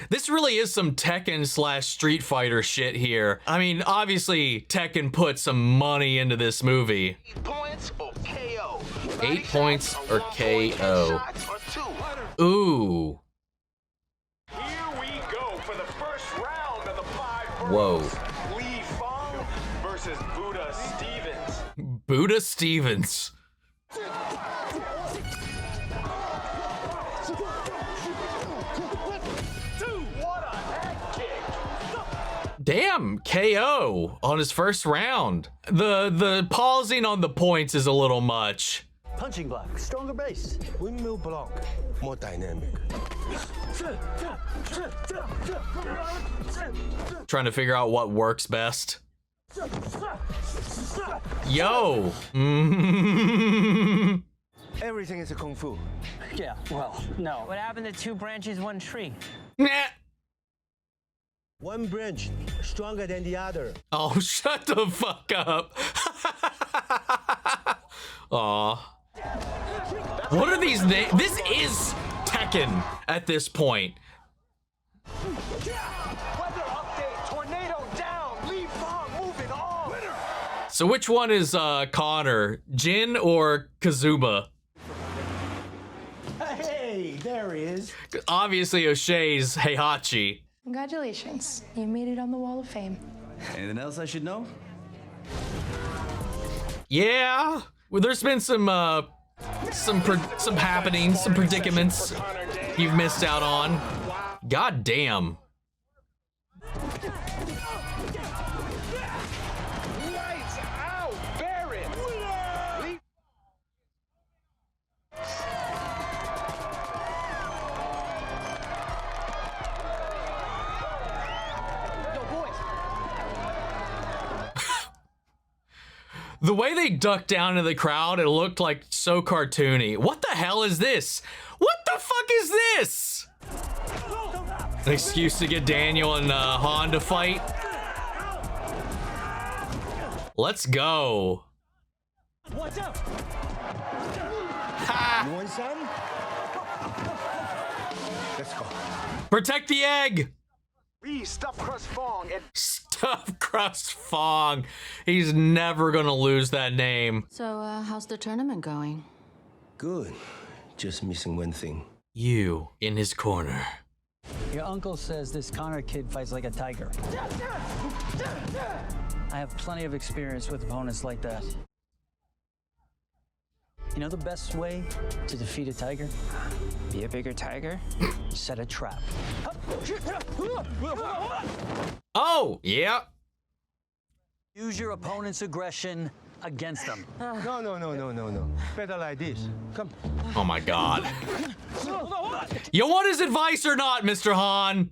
This really is some Tekken / Street Fighter shit here. I mean, obviously Tekken put some money into this movie. 8 points or KO. 8 points or KO. Ooh. Here we go for the first round of the 5 Whoa. Lee Fong versus Buddha Stevens. Buddha Stevens. Damn, KO on his first round. The pausing on the points is a little much. Punching block, stronger base. Windmill block, more dynamic. Trying to figure out what works best. Yo. Everything is a kung fu. Yeah, well, no. What happened to 2 branches, 1 tree? Nah. One branch stronger than the other. Oh, shut the fuck up. Aw. What are these names? This is Tekken at this point. Weather update, tornado down, Lee Fong moving on. So which one is Connor? Jin or Kazuma? Hey, there he is. Obviously O'Shea's Heihachi. Congratulations. You made it on the Wall of Fame. Anything else I should know? Yeah. Well, there's been some happenings, some predicaments you've missed out on. God damn. Lights out, Barrett. The way they ducked down into the crowd, it looked like so cartoony. What the hell is this? What the fuck is this? An excuse to get Daniel and Han to fight? Let's go. What's up? Ha! You want some? Let's go. Protect the egg! Stuffed crust Fong and Stuffed crust Fong. He's never gonna lose that name. So, how's the tournament going? Good. Just missing one thing. You in his corner. Your uncle says this Connor kid fights like a tiger. I have plenty of experience with opponents like that. You know the best way to defeat a tiger? Be a bigger tiger? Set a trap. Oh, yeah. Use your opponent's aggression against them. No. Better like this. Come. Oh my god. You want his advice or not, Mr. Han?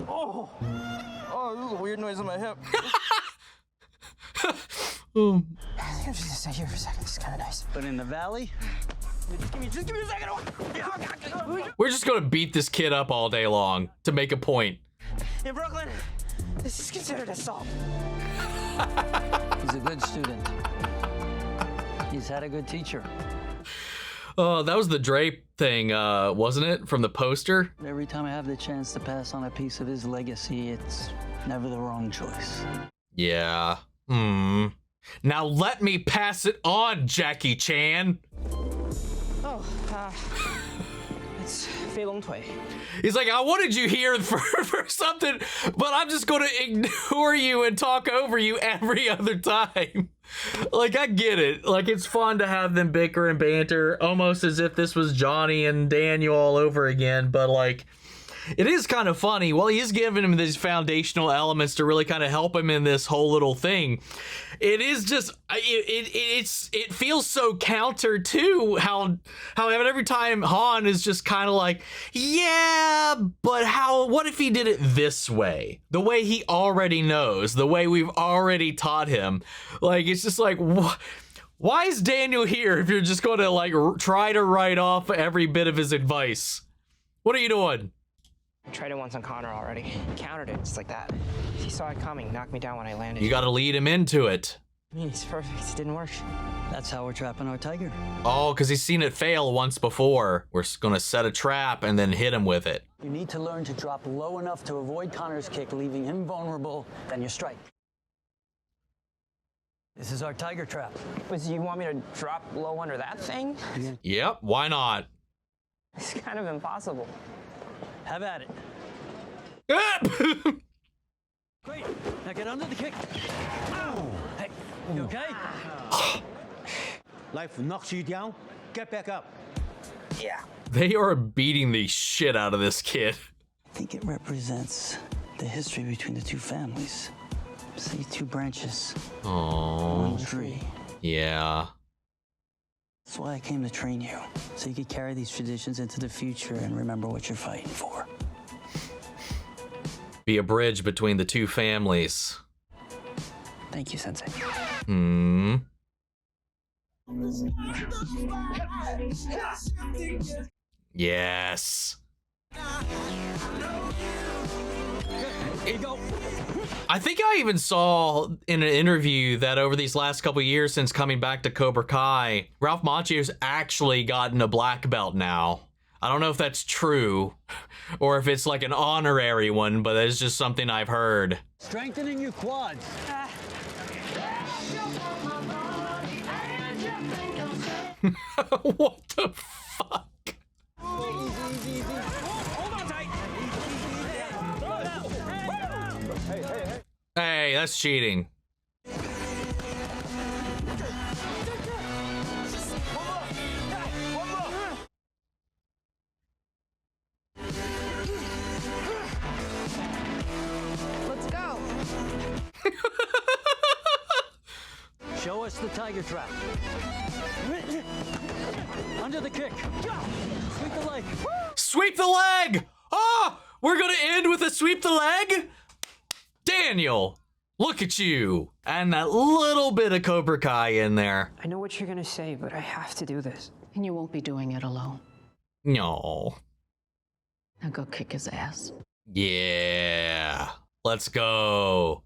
Oh, this is a weird noise in my hip. I'm just gonna stay here for a second. This is kind of nice. But in the valley? Just give me a second. We're just gonna beat this kid up all day long to make a point. In Brooklyn, this is considered assault. He's a good student. He's had a good teacher. Oh, that was the Drape thing, wasn't it? From the poster? Every time I have the chance to pass on a piece of his legacy, it's never the wrong choice. Yeah. Now let me pass it on, Jackie Chan. Oh, it's Fei Long Tui. He's like, I wanted you here for something, but I'm just gonna ignore you and talk over you every other time. Like, I get it. Like, it's fun to have them bicker and banter, almost as if this was Johnny and Daniel all over again, but like, it is kind of funny. Well, he is giving him these foundational elements to really kind of help him in this whole little thing. It is just, it feels so counter to how every time Han is just kind of like, yeah, but what if he did it this way? The way he already knows, the way we've already taught him. Like, it's just like, why is Daniel here if you're just going to like try to write off every bit of his advice? What are you doing? I tried it once on Connor already. Countered it, just like that. He saw it coming, knocked me down when I landed. You gotta lead him into it. I mean, he's perfect. It didn't work. That's how we're trapping our tiger. Oh, because he's seen it fail once before. We're gonna set a trap and then hit him with it. You need to learn to drop low enough to avoid Connor's kick, leaving him vulnerable, then you strike. This is our tiger trap. But you want me to drop low under that thing? Yep, why not? It's kind of impossible. Have at it. Great. Now get under the kick. Ow. Hey, you okay? Life knocks you down, get back up. Yeah. They are beating the shit out of this kid. I think it represents the history between the two families. See, two branches. Oh. One tree. Yeah. That's why I came to train you, so you could carry these traditions into the future and remember what you're fighting for. Be a bridge between the two families. Thank you, Sensei. Hmm. Yes. I think I even saw in an interview that over these last couple years since coming back to Cobra Kai, Ralph Macchio's actually gotten a black belt now. I don't know if that's true or if it's like an honorary one, but it's just something I've heard. Strengthening your quads. What the fuck? Hey, that's cheating. Let's go. Show us the tiger trap. Under the kick. Sweep the leg. Sweep the leg! Oh, we're gonna end with a sweep the leg? Daniel, look at you. And that little bit of Cobra Kai in there. I know what you're gonna say, but I have to do this. And you won't be doing it alone. No. Now go kick his ass. Yeah. Let's go.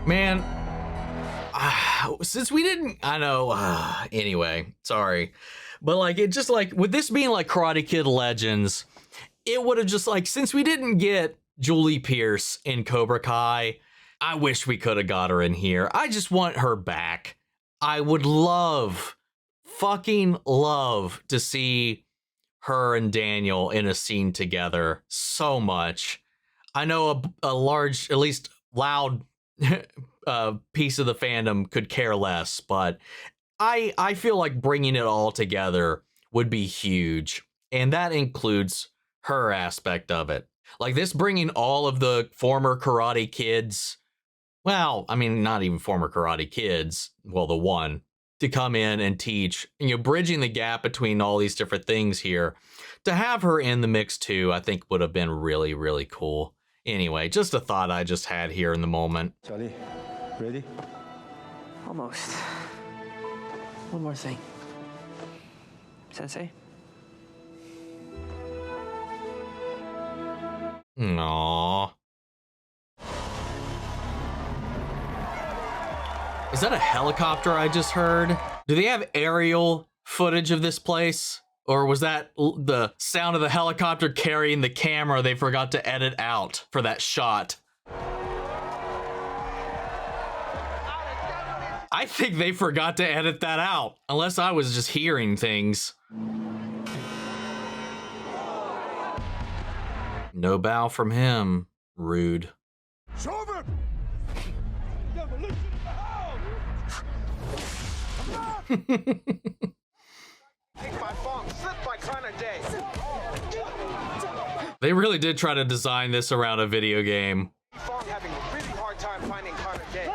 Man, since we didn't, I know, anyway, sorry. But like, it just like, with this being like Karate Kid Legends, it would have just like, since we didn't get Julie Pierce in Cobra Kai, I wish we could have got her in here. I just want her back. I would love, fucking love to see her and Daniel in a scene together so much. I know a large, at least loud piece of the fandom could care less, but I feel like bringing it all together would be huge. And that includes her aspect of it. Like this bringing all of the former Karate Kids, well, I mean, not even former Karate Kids, well, the one, to come in and teach, you know, bridging the gap between all these different things here. To have her in the mix too, I think would have been really, really cool. Anyway, just a thought I just had here in the moment. Charlie, ready? Almost. One more thing. Sensei? Aww. Is that a helicopter I just heard? Do they have aerial footage of this place? Or was that the sound of the helicopter carrying the camera they forgot to edit out for that shot? I think they forgot to edit that out, unless I was just hearing things. No bow from him. Rude. Show him! Take my phone, slip my Connor day. They really did try to design this around a video game. Fong having a really hard time finding Connor day.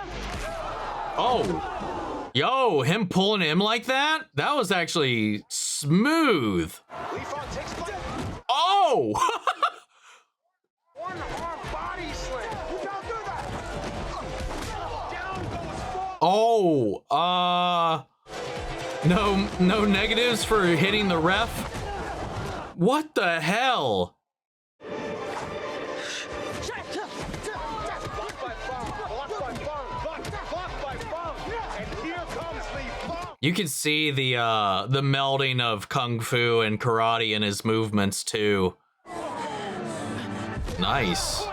Oh, yo, him pulling him like that? That was actually smooth. Oh! One arm body slam. You can't do that. Down goes Fong. Oh, no negatives for hitting the ref? What the hell? You can see the melding of kung fu and karate in his movements too. Nice.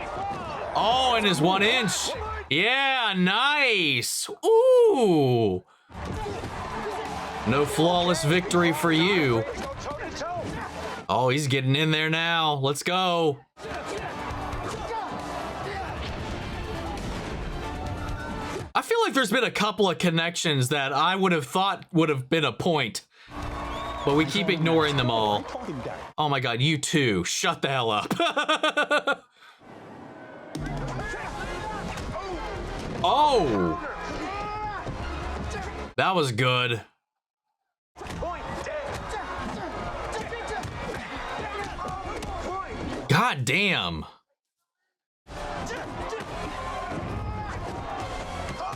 Oh, and his 1 inch. Yeah, nice. Ooh. No flawless victory for you. Oh, he's getting in there now. Let's go. I feel like there's been a couple of connections that I would have thought would have been a point, but we keep ignoring them all. Oh my God, you too. Shut the hell up. Oh, that was good. God damn.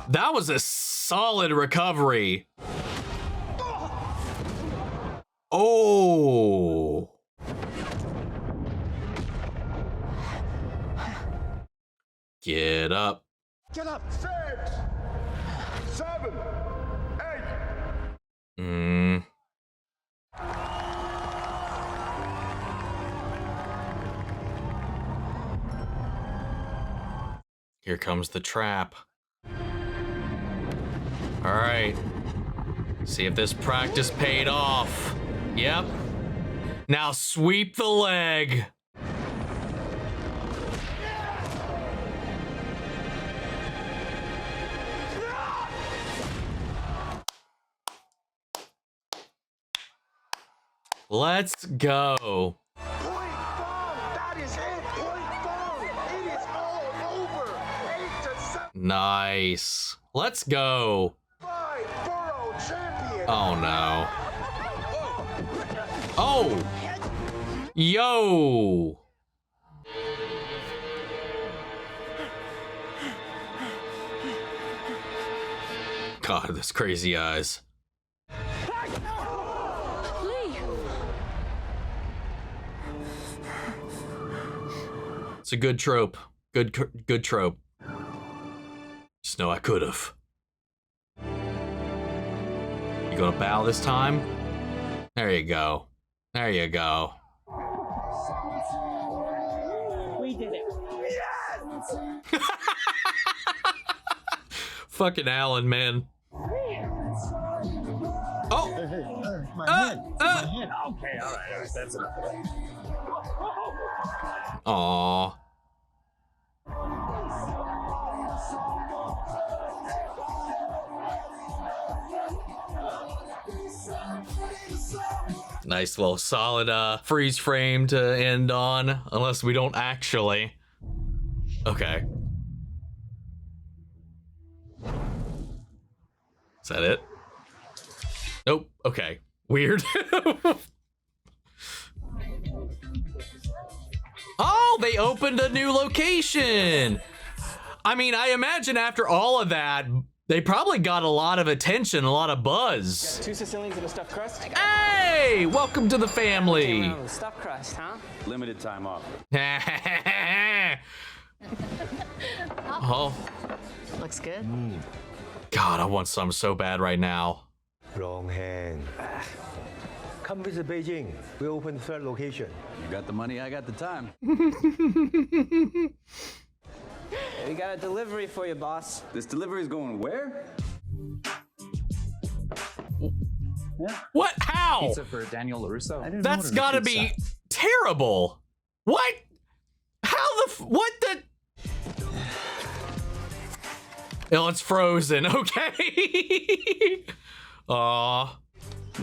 That was a solid recovery. Oh. Get up. Get up. 6, 7, 8. Here comes the trap. All right. See if this practice paid off. Yep. Now sweep the leg. Let's go. That is it. It is all over. 8 to 7. Nice. Let's go. 5 borough champion. Oh no. Oh. Yo. God, those crazy eyes. It's a good trope. Good trope. Just know I could have. You gonna bow this time? There you go. There you go. We did it. Yes! Fucking Alan, man. Oh! My head. My head. Okay, all right. That's enough. Aww. Nice little solid freeze frame to end on, unless we don't actually. Okay. Is that it? Nope. Okay. Weird. Oh, they opened a new location. I mean, I imagine after all of that, they probably got a lot of attention, a lot of buzz. Got 2 Sicilians and a stuffed crust? Hey, welcome to the family. Stuffed crust, huh? Limited time offer. Oh. Looks good. God, I want some so bad right now. Wrong hand. Come visit Beijing. We open 3rd location. You got the money, I got the time. We got a delivery for you, boss. This delivery is going where? What? How? Pizza for Daniel LaRusso? That's gotta be terrible. What? How the what the? Oh, it's frozen. Okay. Aw.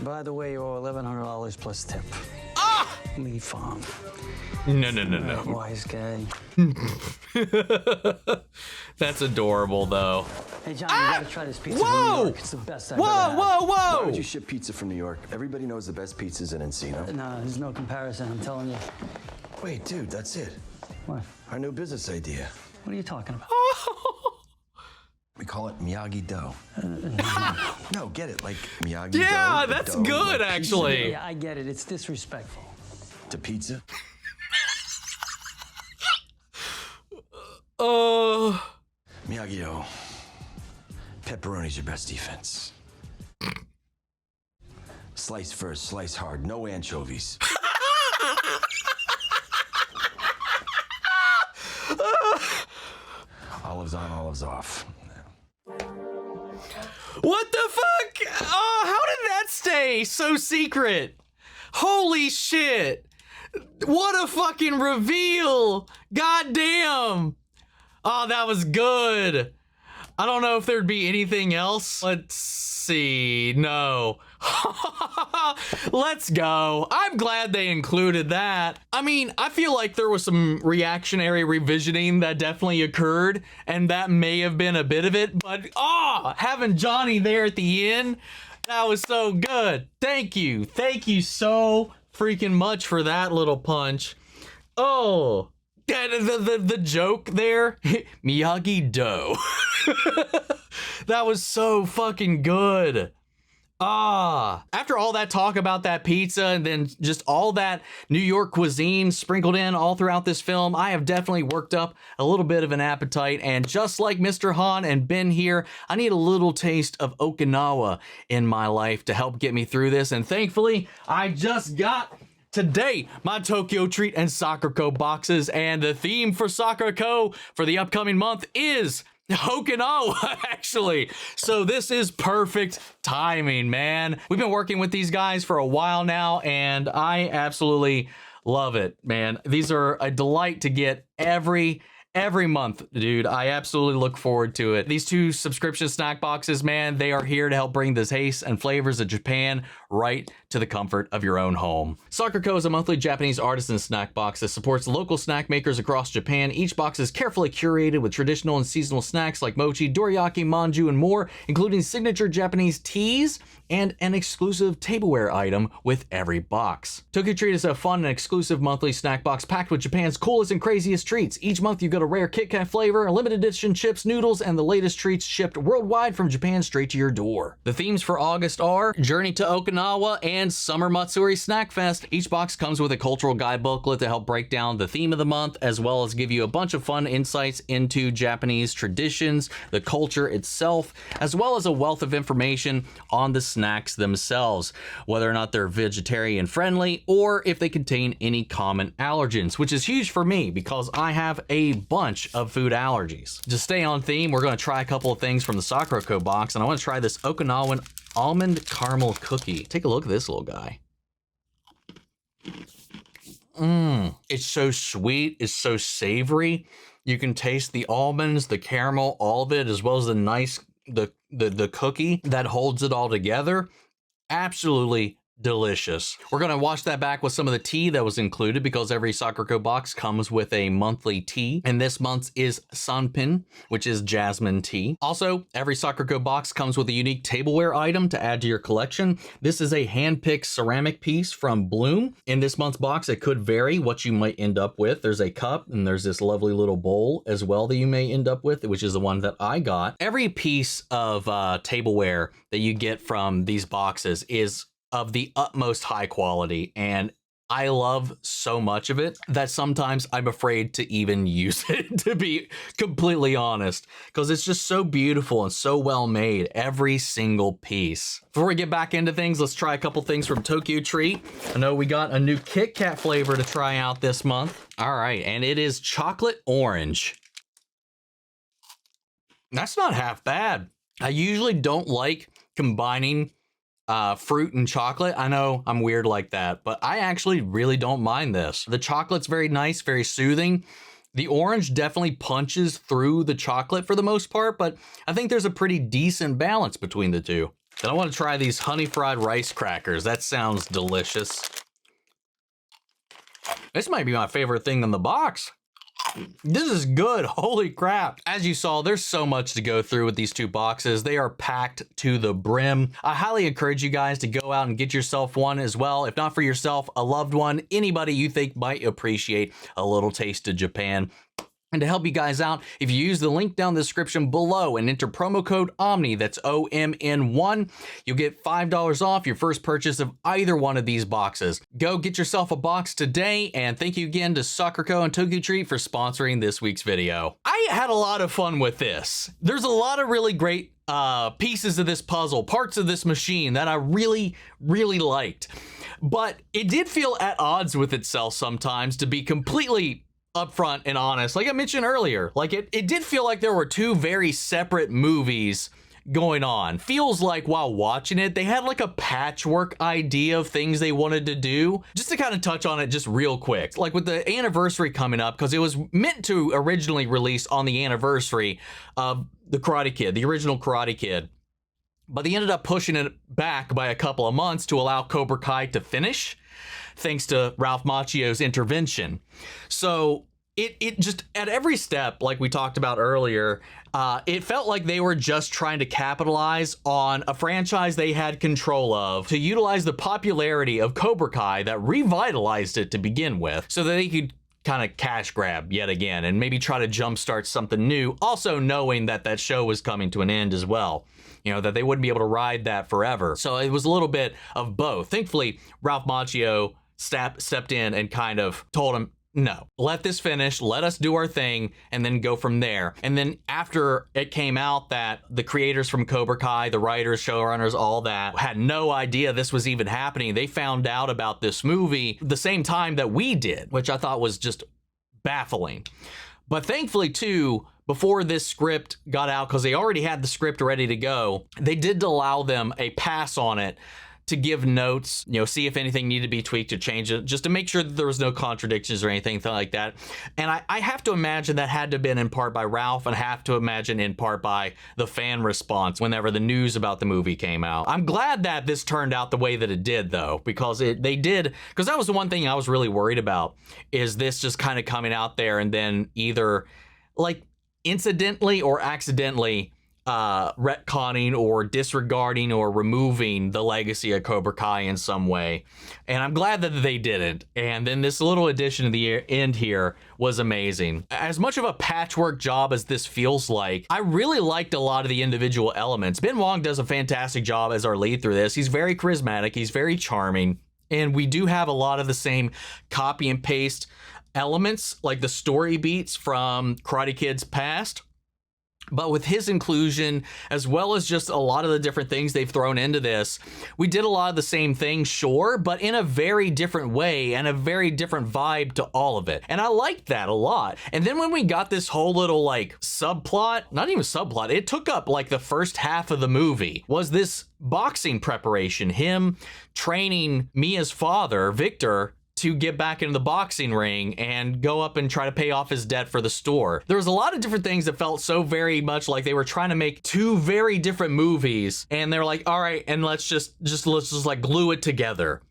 By the way, you owe $1,100 plus tip. Ah! Leave farm. No. Wise guy. That's adorable, though. Hey, John, you gotta try this pizza from New York. It's the best I've ever had. Whoa! Why would you ship pizza from New York? Everybody knows the best pizza's in Encino. No, there's no comparison, I'm telling you. Wait, dude, that's it. What? Our new business idea. What are you talking about? We call it Miyagi Dough. No, get it? Like Miyagi Dough. Yeah, that's dough, good, like actually. Yeah, I get it. It's disrespectful. to pizza. Miyagi-Do, pepperoni's your best defense. Slice first, slice hard, no anchovies. Olives on, olives off. What the fuck? Oh, how did that stay so secret? Holy shit. What a fucking reveal. God damn. Oh, that was good. I don't know if there'd be anything else. Let's see. No. Let's go. I'm glad they included that. I mean, I feel like there was some reactionary revisioning that definitely occurred, and that may have been a bit of it, but having Johnny there at the end, that was so good. Thank you. Thank you so freaking much for that little punch. Oh, the joke there, Miyagi-Do. That was so fucking good. After all that talk about that pizza and then just all that New York cuisine sprinkled in all throughout this film, I have definitely worked up a little bit of an appetite. And just like Mr. Han and Ben here, I need a little taste of Okinawa in my life to help get me through this. And thankfully, I just got today my TokyoTreat and SakuraCo boxes. And the theme for SakuraCo for the upcoming month is Okinawa, actually. So this is perfect timing, man. We've been working with these guys for a while now, and I absolutely love it, man. These are a delight to get every month, dude. I absolutely look forward to it. These two subscription snack boxes, man, they are here to help bring the taste and flavors of Japan right to the comfort of your own home. SakuraCo is a monthly Japanese artisan snack box that supports local snack makers across Japan. Each box is carefully curated with traditional and seasonal snacks like mochi, dorayaki, manju, and more, including signature Japanese teas and an exclusive tableware item with every box. TokyoTreat is a fun and exclusive monthly snack box packed with Japan's coolest and craziest treats. Each month you get a rare Kit Kat flavor, limited edition chips, noodles, and the latest treats shipped worldwide from Japan straight to your door. The themes for August are Journey to Okinawa and Summer Matsuri Snack Fest. Each box comes with a cultural guide booklet to help break down the theme of the month, as well as give you a bunch of fun insights into Japanese traditions, the culture itself, as well as a wealth of information on the snacks themselves, whether or not they're vegetarian friendly or if they contain any common allergens, which is huge for me because I have a bunch of food allergies. To stay on theme, we're going to try a couple of things from the SakuraCo box, and I want to try this Okinawan almond caramel cookie. Take a look at this little guy. It's so sweet, it's so savory. You can taste the almonds, the caramel, all of it, as well as the nice the cookie that holds it all together. Absolutely delicious. We're going to wash that back with some of the tea that was included because every SakuraCo box comes with a monthly tea, and this month's is Sanpin, which is jasmine tea. Also, every SakuraCo box comes with a unique tableware item to add to your collection. This is a hand-picked ceramic piece from Bloom. In this month's box, it could vary what you might end up with. There's a cup and there's this lovely little bowl as well that you may end up with, which is the one that I got. Every piece of tableware that you get from these boxes is of the utmost high quality, and I love so much of it that sometimes I'm afraid to even use it, to be completely honest, because it's just so beautiful and so well made, every single piece. Before we get back into things, let's try a couple things from TokyoTreat. I know we got a new Kit Kat flavor to try out this month. All right, and it is chocolate orange. That's not half bad. I usually don't like combining fruit and chocolate. I know I'm weird like that, but I actually really don't mind this. The chocolate's very nice, very soothing. The orange definitely punches through the chocolate for the most part, but I think there's a pretty decent balance between the two. Then I want to try these honey fried rice crackers. That sounds delicious. This might be my favorite thing in the box. This is good. Holy crap. As you saw, there's so much to go through with these two boxes. They are packed to the brim. I highly encourage you guys to go out and get yourself one as well. If not for yourself, a loved one, anybody you think might appreciate a little taste of Japan. And to help you guys out, if you use the link down the description below and enter promo code OMNI, that's OMN1, you'll get $5 off your first purchase of either one of these boxes. Go get yourself a box today, and thank you again to SakuraCo and TokyoTreat for sponsoring this week's video. I had a lot of fun with this. There's a lot of really great pieces of this puzzle, parts of this machine that I really, really liked. But it did feel at odds with itself sometimes, to be completely upfront and honest. Like I mentioned earlier, like it did feel like there were two very separate movies going on. Feels like while watching it, they had like a patchwork idea of things they wanted to do. Just to kind of touch on it just real quick, like with the anniversary coming up, because it was meant to originally release on the anniversary of the Karate Kid, the original Karate Kid. But they ended up pushing it back by a couple of months to allow Cobra Kai to finish, thanks to Ralph Macchio's intervention. So it just, at every step, like we talked about earlier, it felt like they were just trying to capitalize on a franchise they had control of, to utilize the popularity of Cobra Kai that revitalized it to begin with, so that they could kind of cash grab yet again and maybe try to jumpstart something new, also knowing that that show was coming to an end as well. You know, that they wouldn't be able to ride that forever. So it was a little bit of both. Thankfully, Ralph Macchio stepped in and kind of told him, no, let this finish, let us do our thing, and then go from there. And then after it came out that the creators from Cobra Kai, the writers, showrunners, all that, had no idea this was even happening. They found out about this movie the same time that we did, which I thought was just baffling. But thankfully, too, before this script got out, because they already had the script ready to go, they did allow them a pass on it to give notes, you know, see if anything needed to be tweaked or changed, just to make sure that there was no contradictions or anything like that. And I have to imagine that had to have been in part by Ralph, and have to imagine in part by the fan response whenever the news about the movie came out. I'm glad that this turned out the way that it did, though, because because that was the one thing I was really worried about, is this just kind of coming out there and then either like incidentally or accidentally retconning or disregarding or removing the legacy of Cobra Kai in some way. And I'm glad that they didn't. And then this little addition at the end here was amazing. As much of a patchwork job as this feels like, I really liked a lot of the individual elements. Ben Wang does a fantastic job as our lead through this. He's very charismatic, he's very charming, and we do have a lot of the same copy and paste elements, like the story beats from Karate Kid's past. But with his inclusion, as well as just a lot of the different things they've thrown into this, we did a lot of the same things, sure, but in a very different way and a very different vibe to all of it. And I liked that a lot. And then when we got this whole little like subplot, not even subplot, it took up like the first half of the movie, was this boxing preparation, him training Mia's father, Victor, to get back into the boxing ring and go up and try to pay off his debt for the store. There was a lot of different things that felt so very much like they were trying to make two very different movies, and they're like, all right, and let's just like glue it together.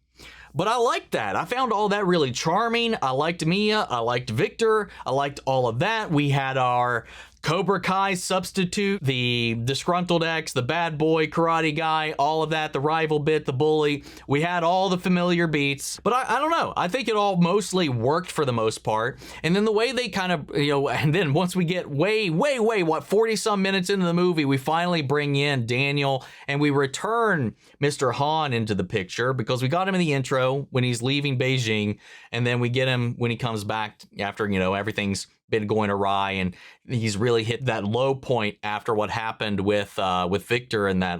But I liked that. I found all that really charming. I liked Mia, I liked Victor, I liked all of that. We had our Cobra Kai substitute, the disgruntled ex, the bad boy karate guy, all of that, the rival bit, the bully. We had all the familiar beats, but I don't know. I think it all mostly worked for the most part. And then the way they kind of, you know, and then once we get way, what, 40 some minutes into the movie, we finally bring in Daniel and we return Mr. Han into the picture, because we got him in the intro when he's leaving Beijing, and then we get him when he comes back after, you know, everything's been going awry, and he's really hit that low point after what happened with Victor and that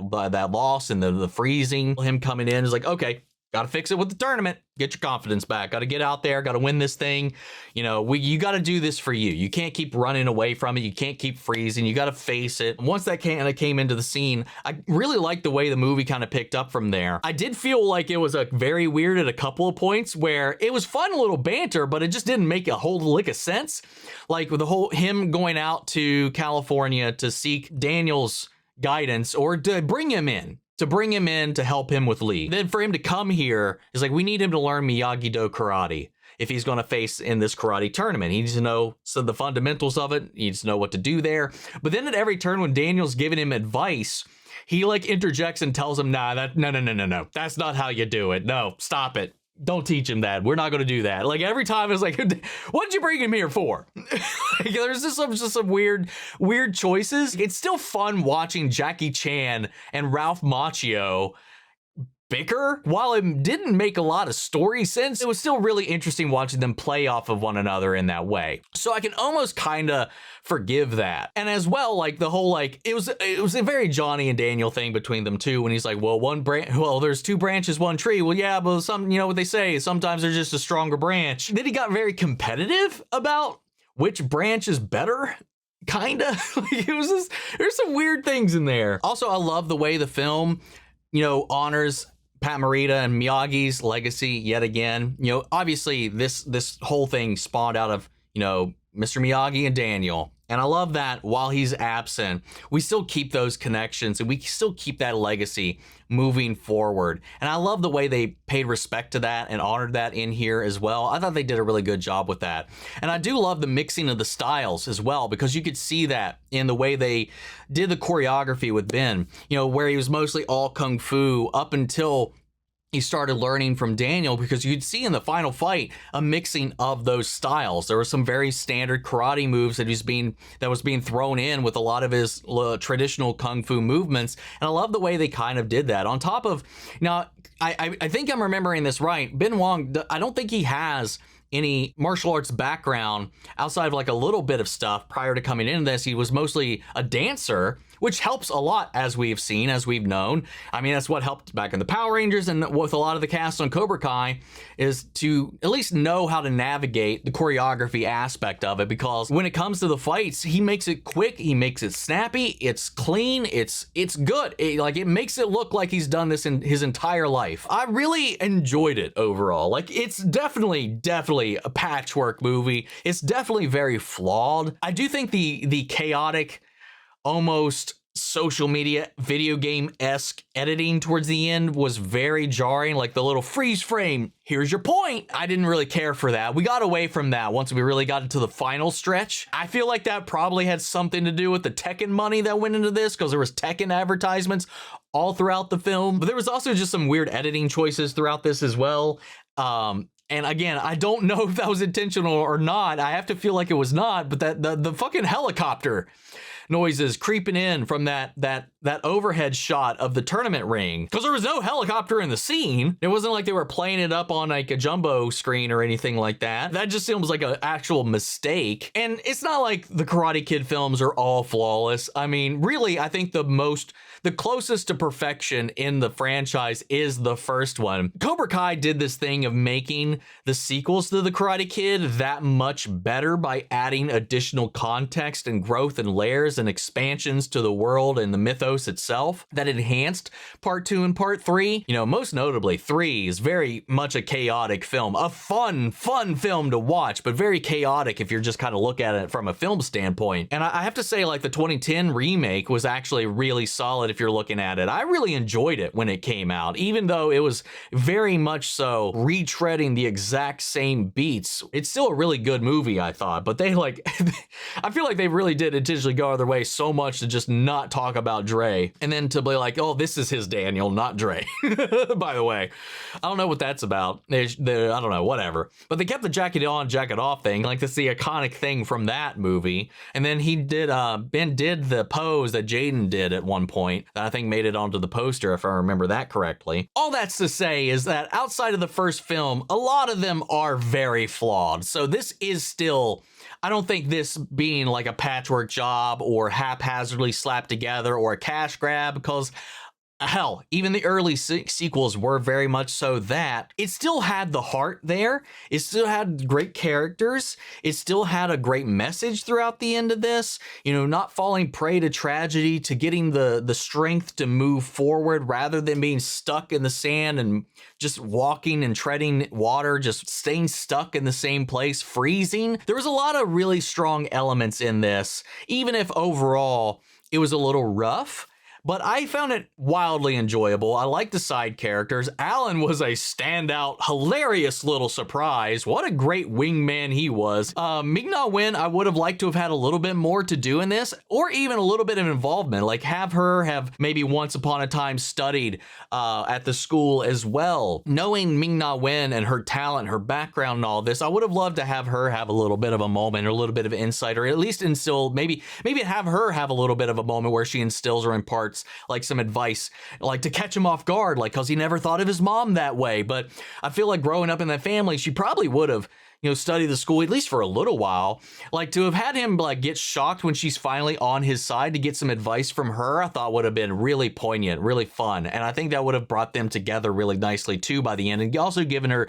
loss and the freezing. Him coming in is like, okay, got to fix it with the tournament. Get your confidence back. Got to get out there. Got to win this thing. You know, you got to do this for you. You can't keep running away from it. You can't keep freezing. You got to face it. And once that kind of came into the scene, I really liked the way the movie kind of picked up from there. I did feel like it was a very weird at a couple of points where it was fun, a little banter, but it just didn't make a whole lick of sense. Like with the whole him going out to California to seek Daniel's guidance, or to bring him in to help him with Lee. Then for him to come here is like, we need him to learn Miyagi-Do karate if he's going to face in this karate tournament. He needs to know some of the fundamentals of it. He needs to know what to do there. But then at every turn when Daniel's giving him advice, he like interjects and tells him, no, that's not how you do it. No, stop it. don't teach him that. We're not going to do that. Like every time it's like, what did you bring him here for? Like, there's just some weird choices. It's still fun watching Jackie Chan and Ralph Macchio bicker. While it didn't make a lot of story sense, it was still really interesting watching them play off of one another in that way. So I can almost kind of forgive that. And as well, like the whole, like, it was a very Johnny and Daniel thing between them too, when he's like, well, there's two branches, one tree. Well, yeah, but you know what they say, sometimes there's just a stronger branch. Then he got very competitive about which branch is better. Kinda. Like, it was just, there's some weird things in there. Also, I love the way the film, you know, honors Pat Morita and Miyagi's legacy yet again. You know, obviously this whole thing spawned out of, you know, Mr. Miyagi and Daniel. And I love that while he's absent, we still keep those connections and we still keep that legacy moving forward. And I love the way they paid respect to that and honored that in here as well. I thought they did a really good job with that. And I do love the mixing of the styles as well, because you could see that in the way they did the choreography with Ben, you know, where he was mostly all kung fu up until he started learning from Daniel, because you'd see in the final fight a mixing of those styles. There were some very standard karate moves that was being thrown in with a lot of his traditional kung fu movements, and I love the way they kind of did that. On top of, now I think I'm remembering this right, Ben Wang, I don't think he has any martial arts background outside of like a little bit of stuff prior to coming into this. He was mostly a dancer, which helps a lot, as we've seen, as we've known. I mean, that's what helped back in the Power Rangers and with a lot of the cast on Cobra Kai, is to at least know how to navigate the choreography aspect of it, because when it comes to the fights, he makes it quick, he makes it snappy, it's clean, it's good. It makes it look like he's done this in his entire life. I really enjoyed it overall. Like, it's definitely a patchwork movie. It's definitely very flawed. I do think the chaotic, almost social media video game-esque editing towards the end was very jarring. Like the little freeze frame, here's your point. I didn't really care for that. We got away from that once we really got into the final stretch. I feel like that probably had something to do with the Tekken money that went into this, because there was Tekken advertisements all throughout the film. But there was also just some weird editing choices throughout this as well. And again, I don't know if that was intentional or not. I have to feel like it was not, but the fucking helicopter noises creeping in from that overhead shot of the tournament ring, because there was no helicopter in the scene. It wasn't like they were playing it up on like a jumbo screen or anything like that. That just seems like an actual mistake. And it's not like the Karate Kid films are all flawless. I mean, really, I think the closest to perfection in the franchise is the first one. Cobra Kai did this thing of making the sequels to the Karate Kid that much better by adding additional context and growth and layers and expansions to the world and the mythos itself that enhanced part 2 and part 3. You know, most notably 3 is very much a chaotic film, a fun film to watch, but very chaotic if you're just kind of look at it from a film standpoint. And I have to say, like, the 2010 remake was actually really solid if you're looking at it. I really enjoyed it when it came out, even though it was very much so retreading the exact same beats. It's still a really good movie, I thought, but they I feel like they really did intentionally go their way so much to just not talk about Dre, and then to be like, oh, this is his Daniel, not Dre. By the way, I don't know what that's about. I don't know, whatever. But they kept the jacket on, jacket off thing. Like, that's the iconic thing from that movie. And then Ben did the pose that Jaden did at one point that I think made it onto the poster, if I remember that correctly. All that's to say is that outside of the first film, a lot of them are very flawed. So this is still, I don't think this being like a patchwork job or haphazardly slapped together or a cash grab, because hell, even the early sequels were very much so that. It still had the heart there. It still had great characters. It still had a great message throughout the end of this. You know, not falling prey to tragedy, to getting the strength to move forward rather than being stuck in the sand and just walking and treading water, just staying stuck in the same place, freezing. There was a lot of really strong elements in this, even if overall it was a little rough. but I found it wildly enjoyable. I like the side characters. Alan was a standout, hilarious little surprise. What a great wingman he was. Ming-Na Wen, I would have liked to have had a little bit more to do in this, or even a little bit of involvement, like have her have maybe once upon a time studied at the school as well. Knowing Ming-Na Wen and her talent, her background and all this, I would have loved to have her have a little bit of a moment or a little bit of insight, or at least instill, maybe have her have a little bit of a moment where she instills or imparts like some advice, like to catch him off guard, like, cause he never thought of his mom that way. But I feel like growing up in that family, she probably would have, you know, studied the school at least for a little while. Like to have had him like get shocked when she's finally on his side to get some advice from her, I thought would have been really poignant, really fun. And I think that would have brought them together really nicely too by the end, and also given her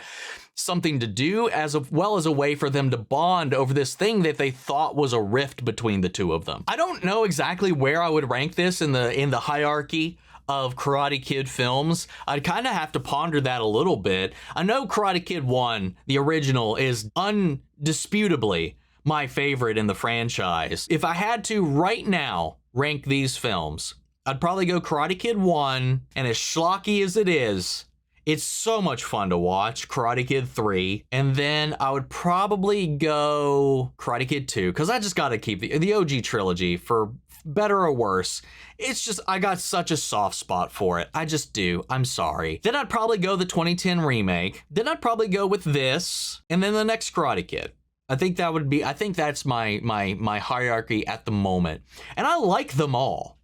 something to do as well as a way for them to bond over this thing that they thought was a rift between the two of them. I don't know exactly where I would rank this in the hierarchy of Karate Kid films. I'd kind of have to ponder that a little bit. I know Karate Kid 1, the original, is undisputably my favorite in the franchise. If I had to right now rank these films, I'd probably go Karate Kid 1, and as schlocky as it is, it's so much fun to watch, Karate Kid 3, and then I would probably go Karate Kid 2, because I just got to keep the OG trilogy, for better or worse. It's just, I got such a soft spot for it. I just do. I'm sorry. Then I'd probably go the 2010 remake. Then I'd probably go with this, and then the next Karate Kid. I think that's my hierarchy at the moment. And I like them all.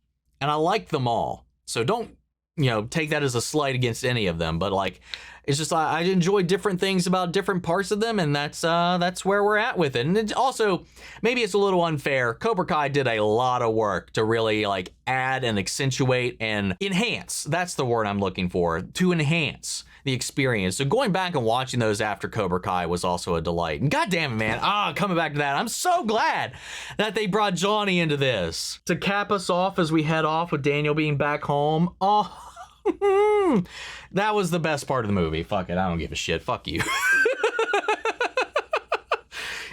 So don't, you know, take that as a slight against any of them, but like, it's just I enjoy different things about different parts of them, and that's where we're at with it. And it also, maybe it's a little unfair. Cobra Kai did a lot of work to really like add and accentuate and enhance. That's the word I'm looking for, to enhance the experience. So going back and watching those after Cobra Kai was also a delight. And god damn it, man. Coming back to that, I'm so glad that they brought Johnny into this to cap us off as we head off with Daniel being back home. That was the best part of the movie. Fuck it, I don't give a shit. Fuck you.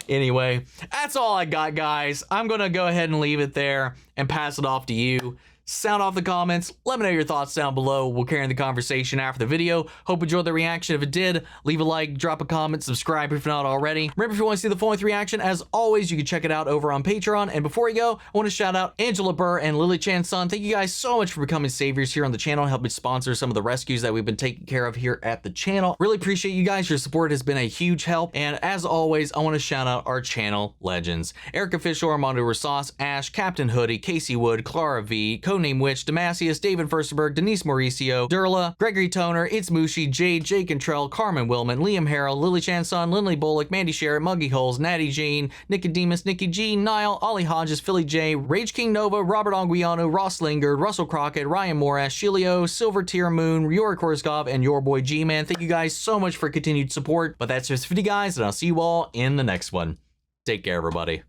Anyway, that's all I got, guys. I'm gonna go ahead and leave it there and pass it off to you. Sound off the comments. Let me know your thoughts down below. We'll carry on the conversation after the video. Hope you enjoyed the reaction. If it did, leave a like, drop a comment, subscribe if not already. Remember, if you want to see the full-length reaction, as always, you can check it out over on Patreon. And before we go, I want to shout out Angela Burr and Lily Chan-sun. Thank you guys so much for becoming saviors here on the channel and helping sponsor some of the rescues that we've been taking care of here at the channel. Really appreciate you guys. Your support has been a huge help. And as always, I want to shout out our channel legends: Erica Fisher, Armando Rosas, Ash, Captain Hoodie, Casey Wood, Clara V, Codename Witch, Demasius, David Furstenberg, Denise Mauricio, Durla, Gregory Toner, It's Mushi, Jade, Jake Cantrell, Carmen Willman, Liam Harrell, Lily Chan-sun, Lindley Bullock, Mandy Sherritt, Muggy Holes, Natty Jane, Nicodemus, Nikki G, Niall, Ollie Hodges, Philly J, Rage King Nova, Robert Anguiano, Ross Lingard, Russell Crockett, Ryan Morash, Shilio, Silver Tier Moon, Yuri Korskov, and your boy G-Man. Thank you guys so much for continued support. But that's just for you guys, and I'll see you all in the next one. Take care, everybody.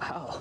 Wow.